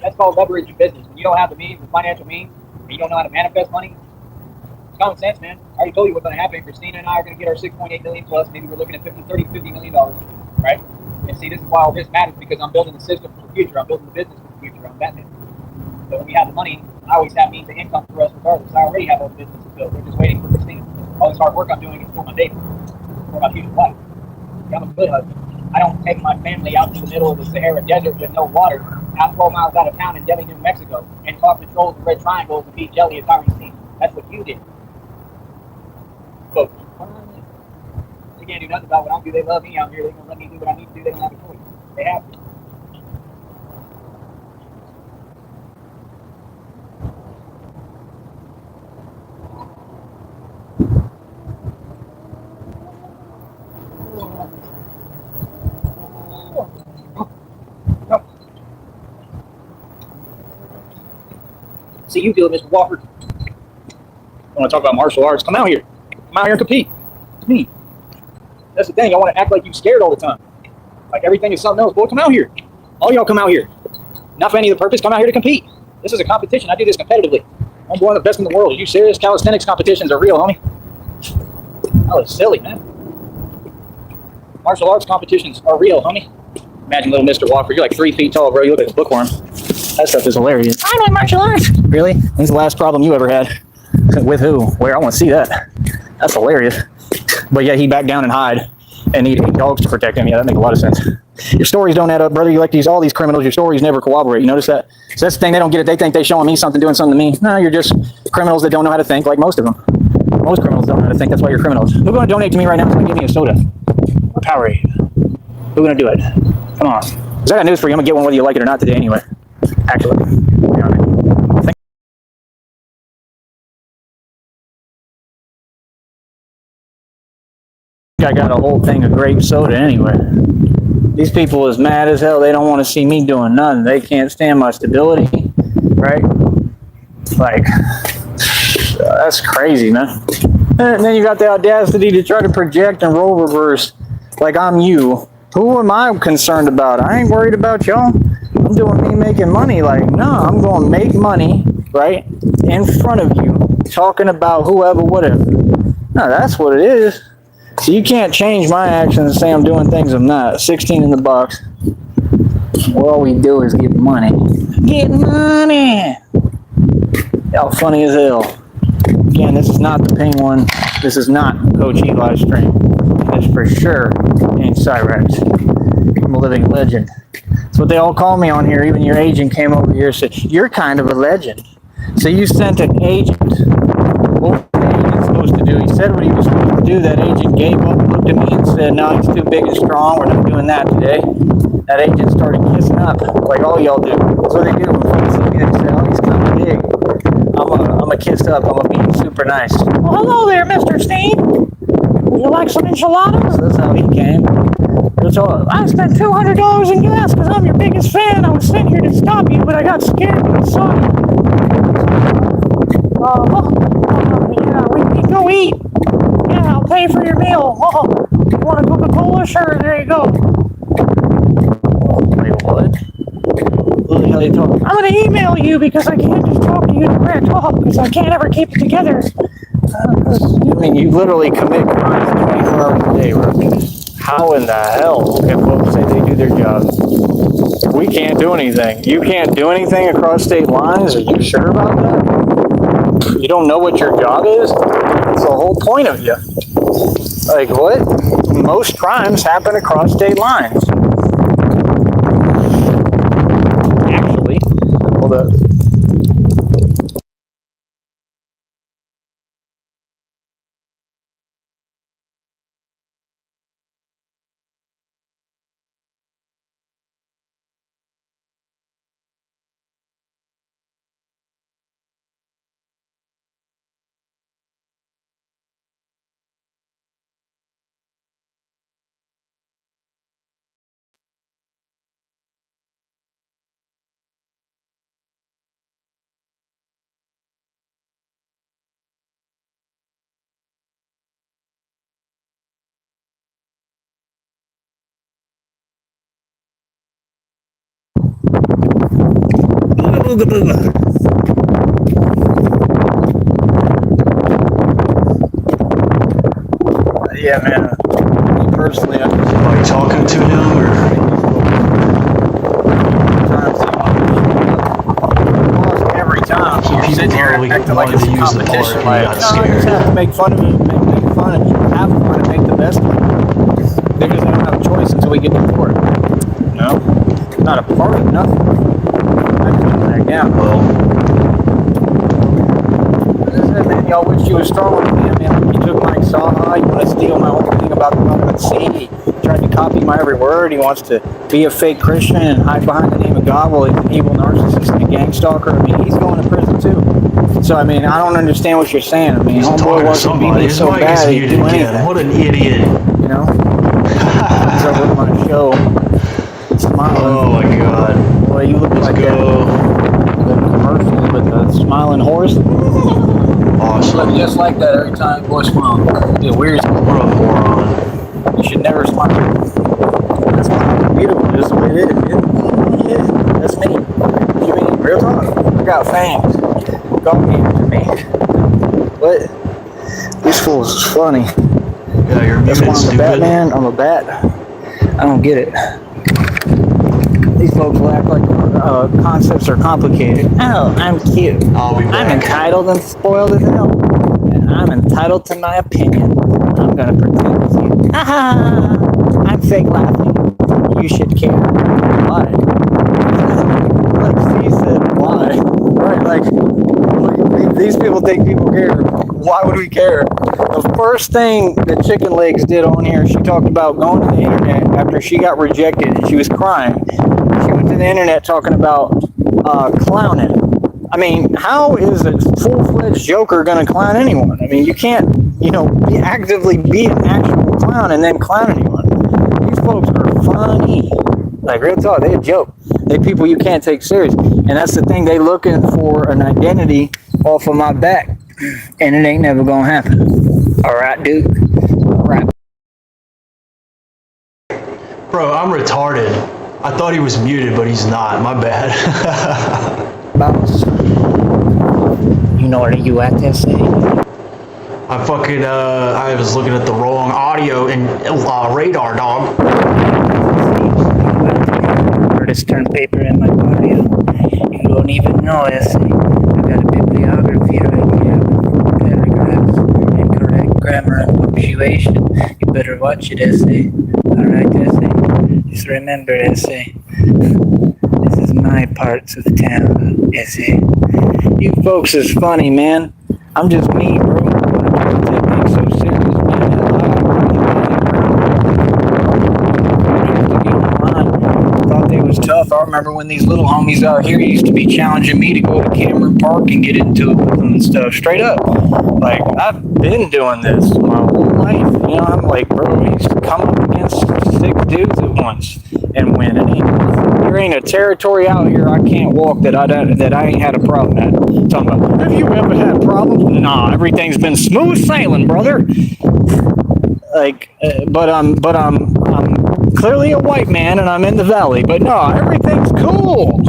F: That's called leverage in business. When you don't have the means, the financial means, and you don't know how to manifest money, it's common sense, man. I already told you what's going to happen. Christina and I are going to get our $6.8 million plus. Maybe we're looking at $50 million, right? And see, this is why all this matters, because I'm building the system for the future. I'm building the business for the future. I'm Batman. So when we have the money, I always have means of income for us regardless. I already have all the businesses built. We're just waiting for Christina. All this hard work I'm doing is for my baby, for my future wife. I'm a good husband. I don't take my family out to the middle of the Sahara Desert with no water, out 12 miles out of town in Delhi, New Mexico, and talk to trolls and red triangles and beat jelly at Tyree. That's what you did. Folks, they can't do nothing about what I do. They love me out here. They're going to let me do what I need to do. They don't have a choice. They have to. See you do it, Mr. Walker. I want to talk about martial arts. Come out here. Come out here and compete. It's me. That's the thing. I want to act like you're scared all the time. Like everything is something else. Boy, come out here. All y'all come out here. Not for any other purpose. Come out here to compete. This is a competition. I do this competitively. I'm one of the best in the world. Are you serious? Calisthenics competitions are real, homie. That was silly, man. Martial arts competitions are real, homie. Imagine little Mr. Walker. You're like 3 feet tall, bro. You look like a bookworm. That stuff is hilarious. I like martial arts. Really? When's the last problem you ever had? With who? Where? I want to see that. That's hilarious. But yeah, he backed down and hide and need 8 dogs to protect him. Yeah, that makes a lot of sense. Your stories don't add up, brother. You like all these criminals. Your stories never corroborate. You notice that? So that's the thing. They don't get it. They think they're showing me something, doing something to me. No, you're just criminals that don't know how to think, like most of them. Most criminals don't know how to think. That's why you're criminals. Who's going to donate to me right now? Who's going to give me a soda? Or Powerade? Who's going to do it? Come on. Because I got news for you. I'm going to get one whether you like it or not today anyway. Actually. You know what I mean?
C: I got a whole thing of grape soda anyway. These people is mad as hell. They don't want to see me doing nothing. They can't stand my stability, right? Like, that's crazy, man. And then you got the audacity to try to project and role reverse like I'm you. Who am I concerned about? I ain't worried about y'all. I'm doing me making money. Like, no, I'm going to make money, right, in front of you, talking about whoever, whatever. No, that's what it is. So you can't change my actions and say I'm doing things I'm not. 16 in the box. All we do is get money. Get money! Y'all funny as hell. Again, this is not the ping one. This is not Coach Eli's stream. This for sure ain't Cyrex. I'm a living legend. That's what they all call me on here. Even your agent came over here and said, you're kind of a legend. So you sent an agent. What was the agent supposed to do? He said what he was supposed to do. That agent gave up, looked at me and said, no, he's too big and strong. We're not doing that today. That agent started kissing up like all y'all do. That's what they do. When people see me, they say, oh, he's kind of big. I'm a kiss up. I'm a be super nice. Well, hello there, Mr. Sneed. Would you like some enchiladas? That's how he came. That's all. I spent $200 in gas because I'm your biggest fan. I was sent here to stop you, but I got scared when I saw you. Yeah, we can go eat. Yeah, I'll pay for your meal. Oh, you want a Coca-Cola? Sure, there you go. Wait, what? Who the hell are you talking? I'm going to email you because I can't just talk to you direct. Oh, because I can't ever keep it together. I mean, you literally commit crimes 24 hours a day, right? How in the hell can folks say they do their job? We can't do anything. You can't do anything across state lines? Are you sure about that? You don't know what your job is? That's the whole point of you. Like, what? Most crimes happen across state lines. Actually, hold up. Yeah, man. Me personally, I'm just
B: Like talking to him or?
C: every time.
B: People
C: You're sitting here
B: probably
C: acting like
B: wanted
C: it's
B: to
C: a
B: use the
C: competition.
B: park and
C: Like,
B: got
C: no, you just
B: scared.
C: have to make fun of it, make fun of it, have fun and make the best of it. Because they don't have a choice until we get to court. No, not a part of nothing. I just don't back down.
B: Well,
C: Man, y'all wish you was stronger than me. Man, you took my saw. You want to steal my whole thing about the vitamin C. He tried to copy my every word. He wants to be a fake Christian and hide behind the name of God while he's an evil narcissist and a gang stalker. I mean, he's going to prison too. So, I mean, I don't understand what you're saying. I mean,
B: he's
C: homeboy
B: talking to
C: wants to beat
B: somebody.
C: me
B: His
C: so
B: mic is
C: bad he'd
B: muted
C: do
B: again.
C: anything.
B: What an idiot.
C: You know? Comes up with my show. Smiling.
B: Oh my god.
C: Boy, you look
B: Let's
C: like
B: go.
C: the commercial with the smiling horse.
B: Awesome.
C: Look just like that every time boy smile. The weirdest.
B: What a moron.
C: You should never smile. That's beautiful. Just the way it is. Yeah, that's me. You mean real talk? I got fangs. Dog games to me. What? These fools is funny.
B: Yeah, you're
C: That's why
B: muted,
C: I'm a
B: stupid.
C: Batman. I'm a bat. I don't get it. These folks will act like concepts are complicated. Oh, I'm cute.
B: I'll be back.
C: I'm entitled and spoiled as hell. And I'm entitled to my opinion. I'm gonna pretend with you. Ha ha! I'm fake laughing. You should care. Why? Like she said, why? Right, like these people think people care. Why would we care? The first thing that Chicken Legs did on here, she talked about going to the internet after she got rejected and she was crying. She went to the internet talking about clowning. I mean, how is a full-fledged joker going to clown anyone? I mean, you can't, actively be an actual clown. clown and then clown anyone. These folks are funny. Like, real talk, they a joke. They people you can't take serious. And that's the thing, they looking for an identity off of my back. And it ain't never gonna happen. Alright, dude. Alright.
B: Bro, I'm retarded. I thought he was muted, but he's not. My bad.
C: Bounce. You know where you at, SA?
B: I was looking at the wrong audio and radar, dog.
C: Artist turned paper in my audio. You don't even know, SA. I got a bibliography right here with paragraphs and correct grammar and punctuation. You better watch it, SA. Alright, SA. Just remember, SA. This is my parts of town, SA. You folks is funny, man. I'm just me, bro. I don't take things so serious, man. Thought they was tough. I remember when these little homies out here used to be challenging me to go to Cameron Park and get into it with them and stuff. Straight up. Like, I've been doing this my whole life. You know, I'm like, bro, we used to come up against 6 dudes at once and win. There ain't a territory out here I can't walk that I ain't had a problem at. Talking about, have you ever had problems? Nah, everything's been smooth sailing, brother. Like, but I'm clearly a white man and I'm in the valley. But no, everything's cool.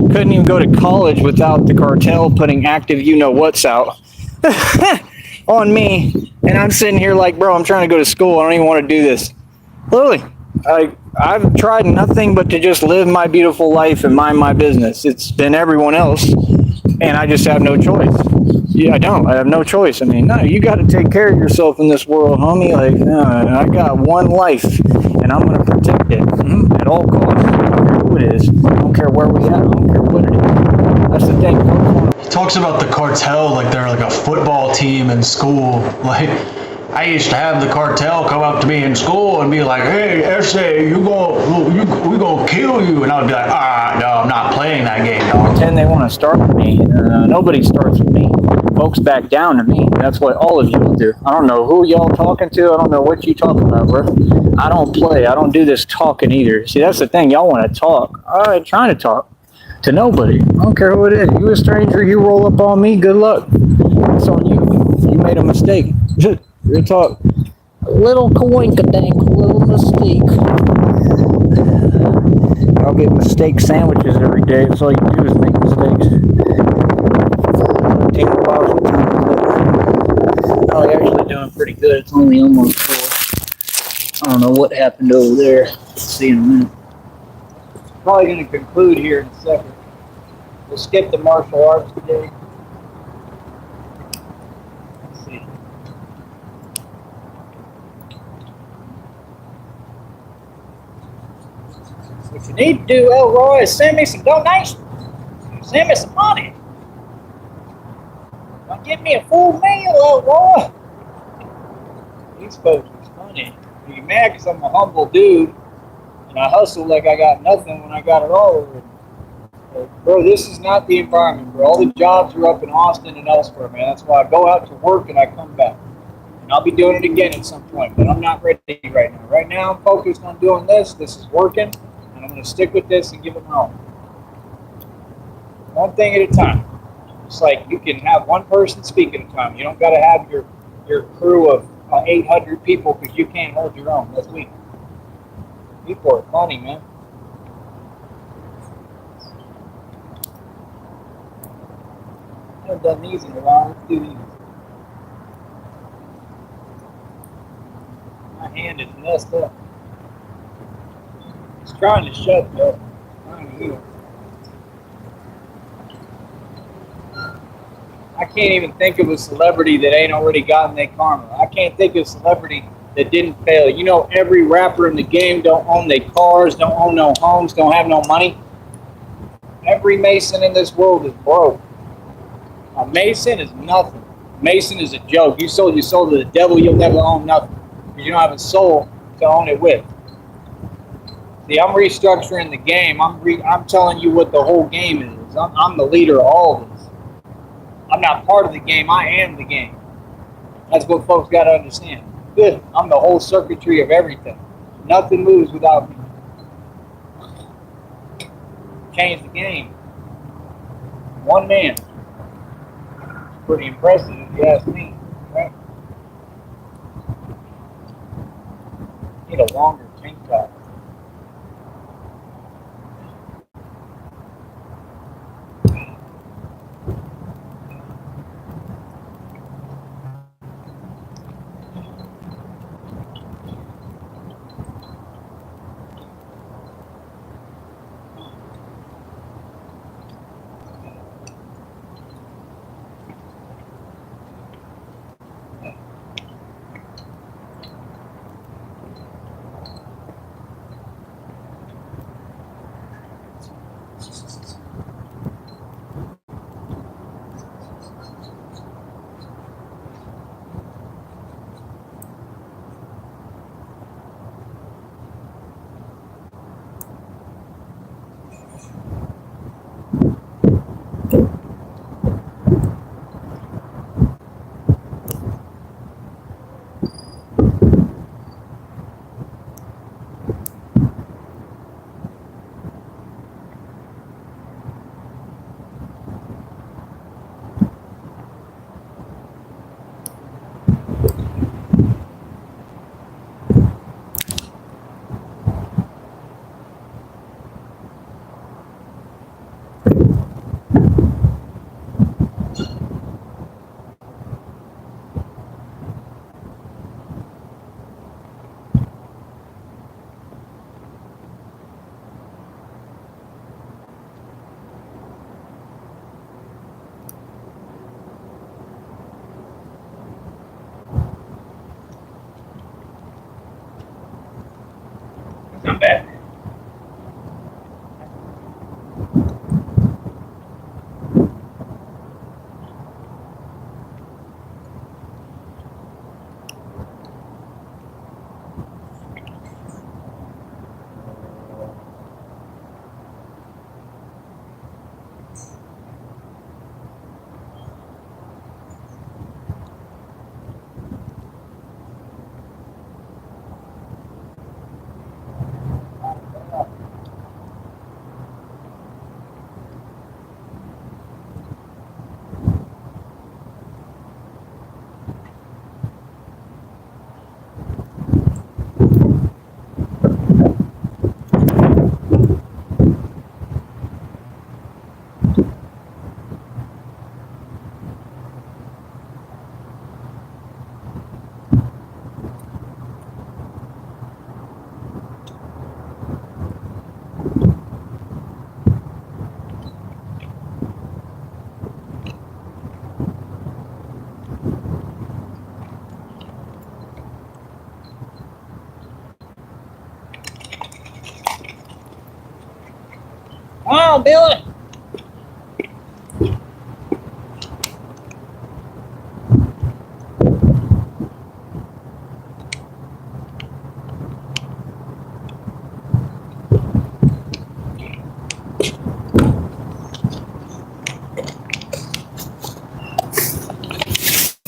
C: Couldn't even go to college without the cartel putting active you-know-whats out on me. And I'm sitting here like, bro, I'm trying to go to school. I don't even want to do this. Literally. I've tried nothing but to just live my beautiful life and mind my business. It's been everyone else, and I just have no choice. Yeah, I don't. I have no choice. I mean, no, you got to take care of yourself in this world, homie. Like, no, I got one life, and I'm going to protect it at all costs. I don't care who it is. I don't care where we at. I don't care what it is. That's the thing.
B: He talks about the cartel like they're like a football team in school. Like, I used to have the cartel come up to me in school and be like, "Hey, SA, we gonna kill you," and I'd be like, no, I'm not playing that game, dog.
C: Pretend they want to start with me. Nobody starts with me. Folks back down to me. That's what all of you will do. I don't know who y'all talking to. I don't know what you talking about, bro. I don't play. I don't do this talking either. See, that's the thing. Y'all want to talk. All right, trying to talk to nobody. I don't care who it is. You a stranger, you roll up on me, good luck. It's on you. You made a mistake. Real talk. A little coinkadink, a little mistake. I'll get mistake sandwiches every day. That's all you do is make mistakes. Oh, you're actually doing pretty good. It's only almost 4. I don't know what happened over there. Let's see in a minute. Probably going to conclude here in a second. We'll skip the martial arts today. Let's see. What you need to do, Elroy, is send me some donations. Send me some money. Don't give me a full meal, Elroy. These folks are funny. You're mad because I'm a humble dude and I hustle like I got nothing when I got it all. But, bro, this is not the environment, bro. All the jobs are up in Austin and elsewhere, man. That's why I go out to work and I come back. And I'll be doing it again at some point, but I'm not ready right now. Right now, I'm focused on doing this. This is working. I'm going to stick with this and give it my all. One thing at a time. It's like you can have one person speak at a time. You don't got to have your crew of 800 people because you can't hold your own. That's weak. People are funny, man. I haven't done these in a while. Let's do these. My hand is messed up. It's trying to shut up. I can't even think of a celebrity that ain't already gotten their karma. I can't think of a celebrity that didn't fail. You know, every rapper in the game don't own their cars, don't own no homes, don't have no money. Every Mason in this world is broke. A Mason is nothing. Mason is a joke. You sold your soul to the devil, you'll never own nothing. Because you don't have a soul to own it with. See, I'm restructuring the game. I'm telling you what the whole game is. I'm the leader of all of this. I'm not part of the game. I am the game. That's what folks got to understand.
F: Good. I'm the whole circuitry of everything. Nothing moves without me. Change the game. One man. Pretty impressive if you ask me. Right? Need a longer tank top. Not bad. Wow, Billy!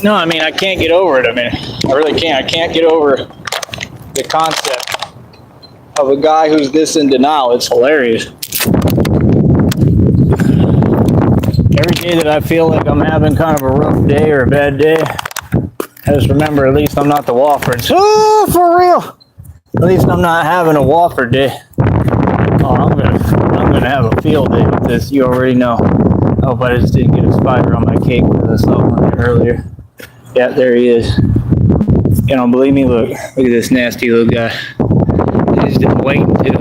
F: No, I mean, I can't get over it. I mean, I really can't. I can't get over the concept of a guy who's this in denial. It's hilarious. Every day that I feel like I'm having kind of a rough day or a bad day, I just remember at least I'm not the Wofford. Oh, for real. At least I'm not having a Wofford day. Oh, I'm gonna have a field day with this. You already know. I hope I just didn't get a spider on my cake because I saw one there earlier. Yeah, there he is. You don't believe me? Look at this nasty little guy. He's just waiting too.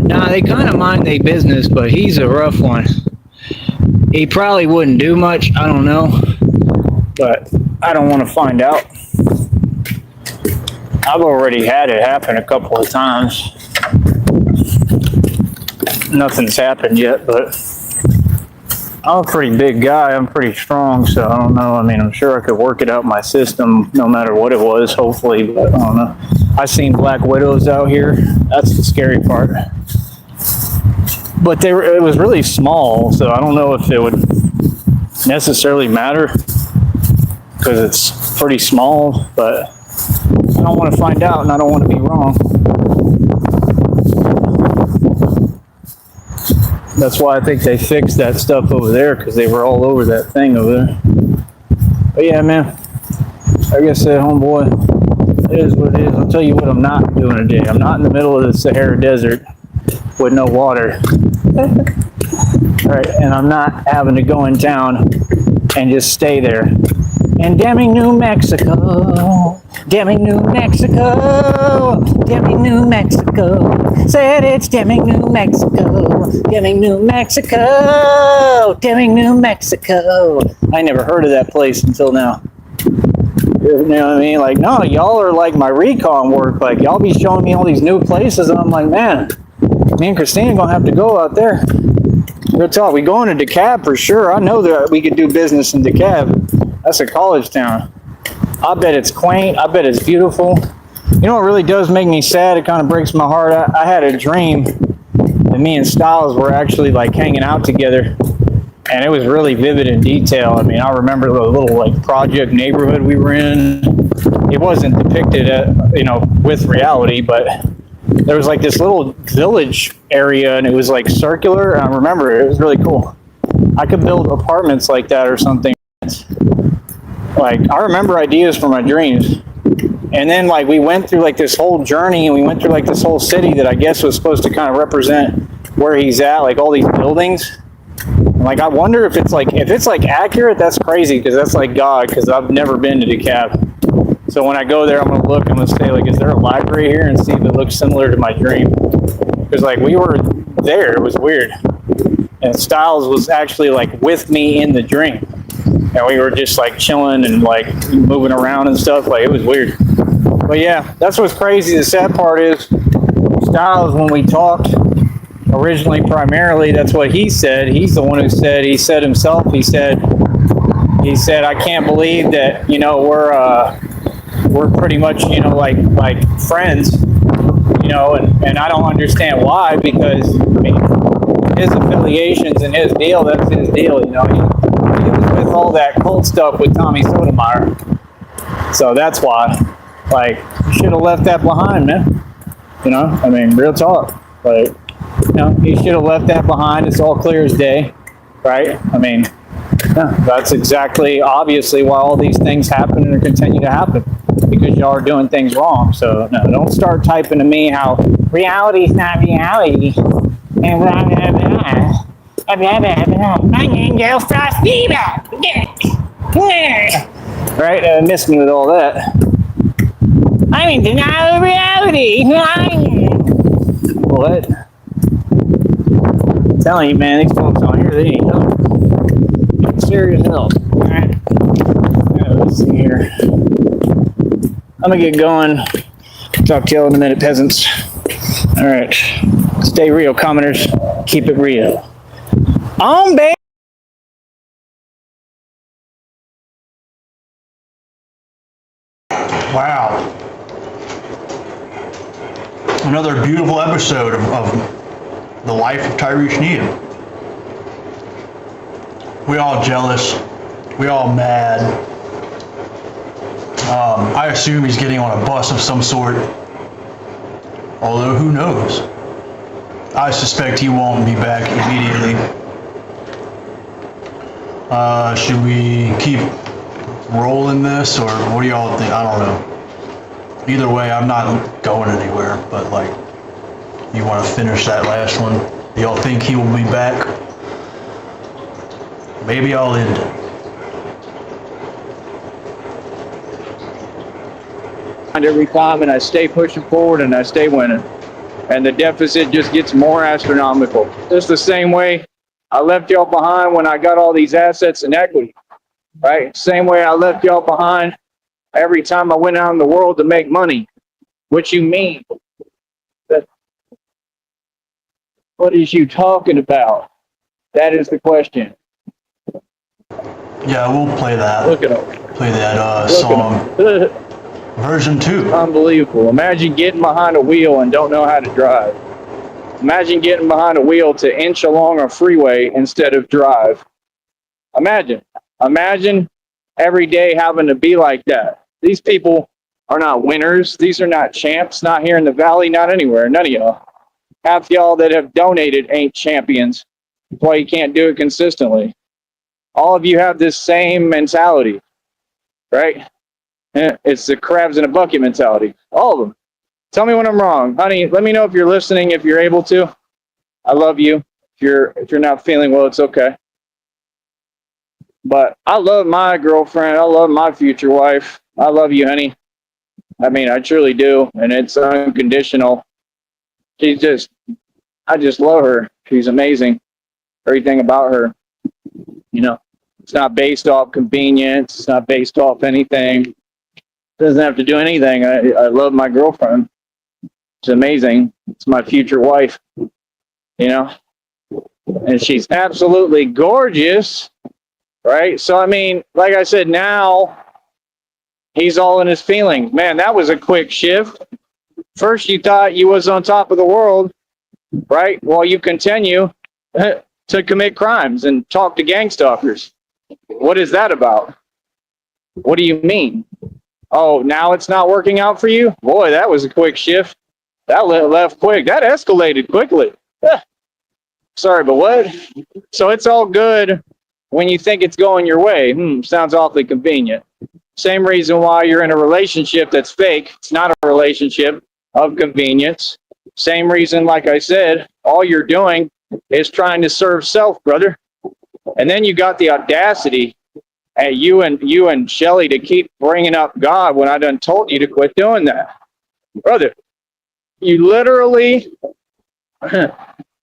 F: Nah, they kind of mind their business, but he's a rough one. He probably wouldn't do much, I don't know, but I don't want to find out. I've already had it happen a couple of times. Nothing's happened yet, but I'm a pretty big guy. I'm pretty strong, so I don't know. I mean, I'm sure I could work it out in my system no matter what it was, hopefully, but I don't know. I've seen black widows out here. That's the scary part. But it was really small, so I don't know if it would necessarily matter because it's pretty small, but
C: don't want to find out, and I don't want to be wrong. That's why I think they fixed that stuff over there, because they were all over that thing over there. But yeah, man, like I said, homeboy, it is what it is. I'll tell you what I'm not doing today. I'm not in the middle of the Sahara Desert with no water. All right, and I'm not having to go in town and just stay there. In Deming, New Mexico, Deming, New Mexico, Deming, New Mexico. Said it's Deming, New Mexico, Deming, New Mexico, Deming, New Mexico. I never heard of that place until now. You know what I mean? Like, no, y'all are like my recon work. Like, y'all be showing me all these new places, and I'm like, man, me and Christina gonna have to go out there. Real talk, we going to DeKalb for sure. I know that we could do business in DeKalb. That's a college town. I bet it's quaint. I bet it's beautiful. You know what really does make me sad? It kind of breaks my heart. I had a dream that me and Styles were actually like hanging out together, and it was really vivid in detail. I mean, I remember the little like project neighborhood we were in. It wasn't depicted, you know, with reality, but there was like this little village area, and it was like circular. And I remember it was really cool. I could build apartments like that or something. Like, I remember ideas for my dreams. And then like we went through like this whole journey, and we went through like this whole city that I guess was supposed to kind of represent where he's at, like all these buildings. And, like, I wonder if it's like accurate. That's crazy, because that's like God, because I've never been to DeKalb. So when I go there, I'm gonna look, I'm gonna say like, is there a library here, and see if it looks similar to my dream. Because like we were there, it was weird. And Styles was actually like with me in the dream. And we were just like chilling and like moving around and stuff. Like, it was weird. But yeah, that's what's crazy. The sad part is Styles, when we talked originally, primarily, that's what he said. He's the one who said, he said himself, he said, I can't believe that, you know, we're pretty much, you know, like friends, you know, and I don't understand why, because I mean, his affiliations and his deal, that's his deal, you know. He was with all that cult stuff with Tommy Sotomayor. So that's why. Like, you should have left that behind, man. You know, I mean, real talk. Like, you know, he should have left that behind. It's all clear as day, right? I mean, yeah, that's exactly, obviously, why all these things happen and continue to happen. Because y'all are doing things wrong. So, no, don't start typing to me how reality's not reality. And blah, blah, blah. Blah, blah, blah. My name is Frostbeaver. Right? Missed me with all that. I'm in denial of reality. What? I'm telling you, man, these folks on here, they need help. Serious help. Alright. Let's see here. I'm gonna get going. Talk to y'all in a minute, peasants. Alright. Stay real, commoners. Keep it real. On, baby!
B: Wow. Another beautiful episode of the life of Tyree Sneed. We all jealous. We all mad. I assume he's getting on a bus of some sort. Although, who knows? I suspect he won't be back immediately. Should we keep rolling this, or what do y'all think? I don't know. Either way, I'm not going anywhere, but like, you want to finish that last one? Y'all think he will be back? Maybe I'll end it.
F: Every time, and I stay pushing forward, and I stay winning. And the deficit just gets more astronomical. Just the same way I left y'all behind when I got all these assets and equity, right? Same way I left y'all behind every time I went out in the world to make money. What you mean? What is you talking about? That is the question.
B: Yeah, we'll play that.
F: Look at him.
B: Play that
F: Look
B: song.
F: at him.
B: Version 2.
F: Unbelievable. Imagine getting behind a wheel and don't know how to drive. Imagine getting behind a wheel to inch along a freeway instead of drive. Imagine every day having to be like that. These people
A: are not winners. These are not champs. Not here in the Valley, not anywhere. None of y'all. Half y'all that have donated ain't champions. That's why you can't do it consistently. All of you have this same mentality, right? It's the crabs in a bucket mentality. All of them. Tell me when I'm wrong. Honey, let me know if you're listening, if you're able to. I love you. If you're not feeling well, it's okay. But I love my girlfriend. I love my future wife. I love you, honey. I mean, I truly do. And it's unconditional. I just love her. She's amazing. Everything about her. You know, it's not based off convenience. It's not based off anything. It doesn't have to do anything. I love my girlfriend. It's amazing. It's my future wife. You know? And she's absolutely gorgeous. Right? So, I mean, like I said, now he's all in his feelings. Man, that was a quick shift. First, you thought you was on top of the world, right? While you continue to commit crimes and talk to gang stalkers. What is that about? What do you mean? Oh, now it's not working out for you? Boy, that was a quick shift. That left quick. That escalated quickly. Sorry, but what? So it's all good when you think it's going your way. Sounds awfully convenient. Same reason why you're in a relationship that's fake. It's not a relationship of convenience. Same reason, like I said, all you're doing is trying to serve self, brother. And then you got the audacity at you and Shelly to keep bringing up God when I done told you to quit doing that. Brother, you literally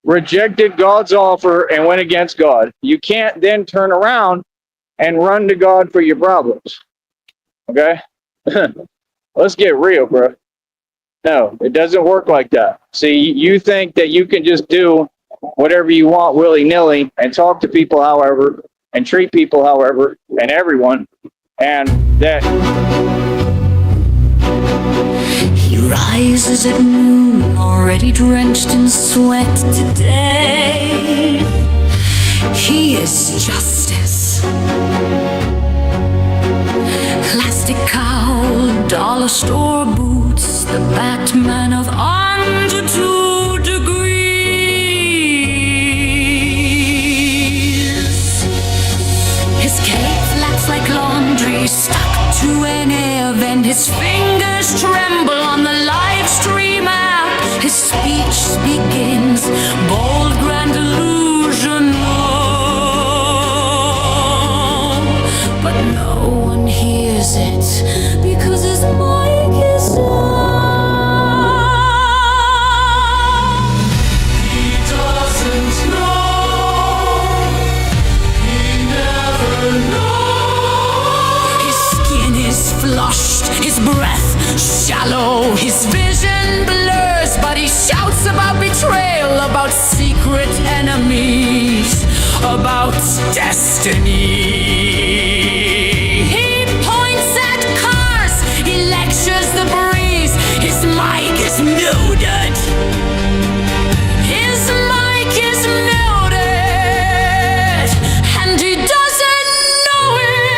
A: rejected God's offer and went against God. You can't then turn around and run to God for your problems. Okay? Let's get real, bro. No, it doesn't work like that. See, you think that you can just do whatever you want willy-nilly and talk to people however and treat people however and everyone, and that
E: He rises at noon, already drenched in sweat today. He is justice. Plastic cow, dollar store boots, the Batman of under 2 degrees. His cape flaps like laundry stuck to an air vent. His fingers tremble on the live stream app. His speech begins, bold grand illusion. But no one hears it because his mic is on. He doesn't know. He never knows. His skin is flushed, his breath shallow, his vision blurs, but he shouts about betrayal, about secret enemies, about destiny. He points at cars, he lectures the breeze, his mic is muted. His mic is muted, and he doesn't know it.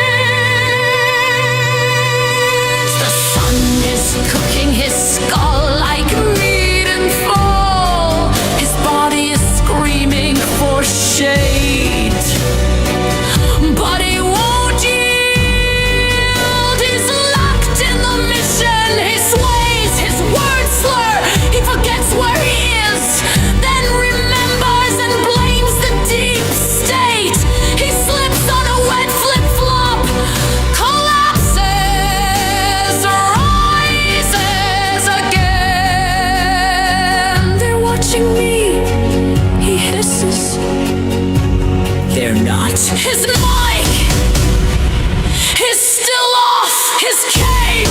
E: The sun is cooking his skull like meat in fall. His body is screaming for shade, but he won't yield. He's locked in the mission. He sways, his words slur. He forgets where he is, then remembers and blames the deep state. He slips on a wet flip-flop, collapses, rises again. They're watching me, he hisses. They're not. His mic is still off. His cape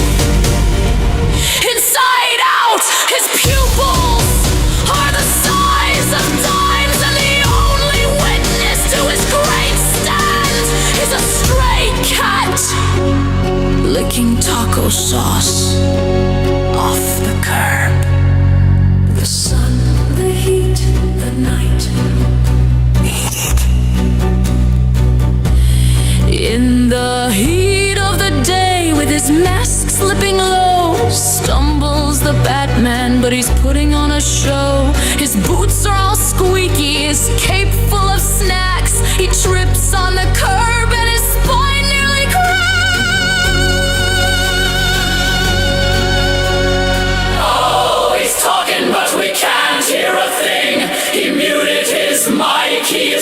E: inside out. His pupils are the size of dimes, and the only witness to his great stand is a stray cat licking taco sauce off the curb. The sun, the heat, the night.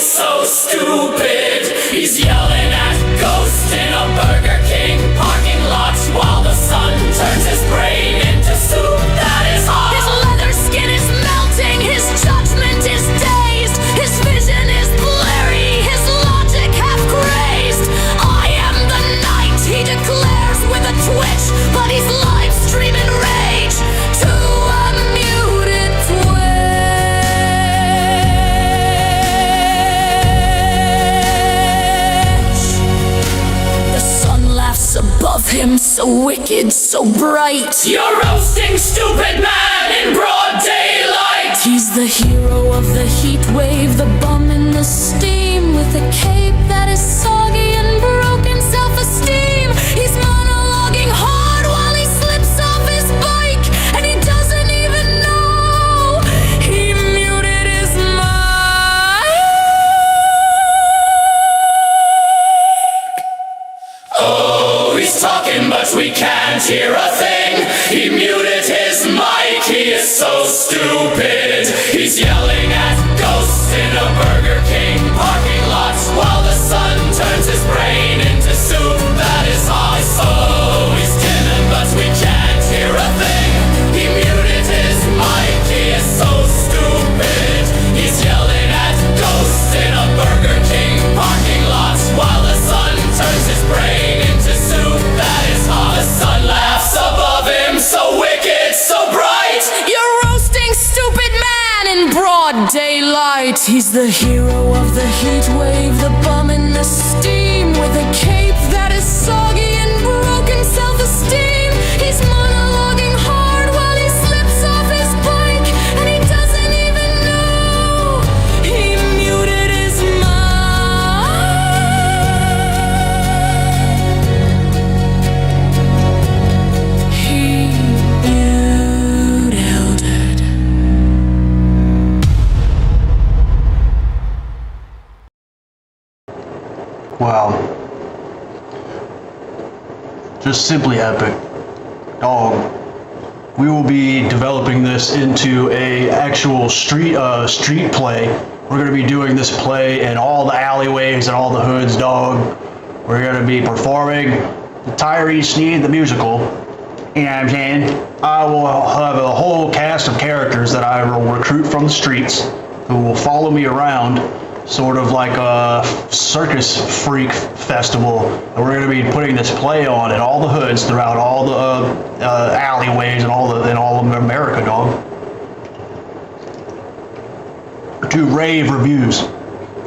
D: is so stupid. He's yelling at ghosts in a Burger King parking lot while the sun turns his brain into soup that is hot.
E: His leather skin is melting, his judgment is dazed, his vision is blurry, his logic half crazed. I am the night, he declares with a twitch, but he's live streaming rage to a muted Twitch. The sun laughs above him, so wicked, so bright.
D: You're roasting stupid man in broad daylight.
E: He's the hero of the heat wave, the bum in the steam, with a cape that is soggy and broken self-esteem. He's monologuing hard while he slips off his bike, and he doesn't even know he muted his mic.
D: Oh, he's talking but we can't hear a thing. He muted his mic, he is so stupid. He's yelling at ghosts in a Burger King parking lot while the sun turns his brain into soup that is hot. Oh, he's dimming but we can't hear a thing. He muted his mic, he is so stupid. He's yelling at ghosts in a Burger King parking lot while the sun turns his brain into soup that is hot. The sun laughs above him, so wicked, so bright.
E: You're roasting stupid man in broad daylight. He's the hero of the heat wave, the bum in the steam, with a cape that is soggy and broken self-esteem. He's monologuing hard while he slips off his bike, and he doesn't even know he muted his mic. He muted.
B: Wow. Just simply epic. Dog. We will be developing this into a actual street play. We're gonna be doing this play in all the alleyways and all the hoods, dog. We're gonna be performing the Tyree Sneed the musical. You know what I'm saying? I will have a whole cast of characters that I will recruit from the streets who will follow me around, sort of like a circus freak festival. And we're going to be putting this play on in all the hoods throughout all the alleyways and all of America, dog. To rave reviews.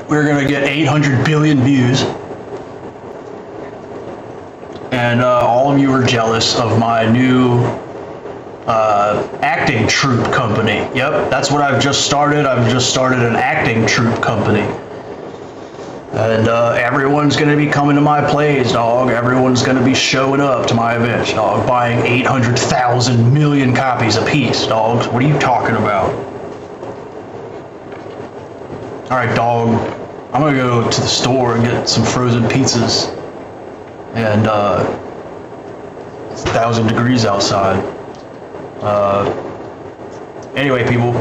B: We're going to get 800 billion views. And all of you are jealous of my new acting troupe company. Yep, that's what I've just started. I've just started an acting troupe company. And everyone's going to be coming to my plays, dog. Everyone's going to be showing up to my events, dog. Buying 800,000 million copies apiece, dogs. What are you talking about? Alright, dog. I'm going to go to the store and get some frozen pizzas. And it's 1,000 degrees outside. Anyway, people,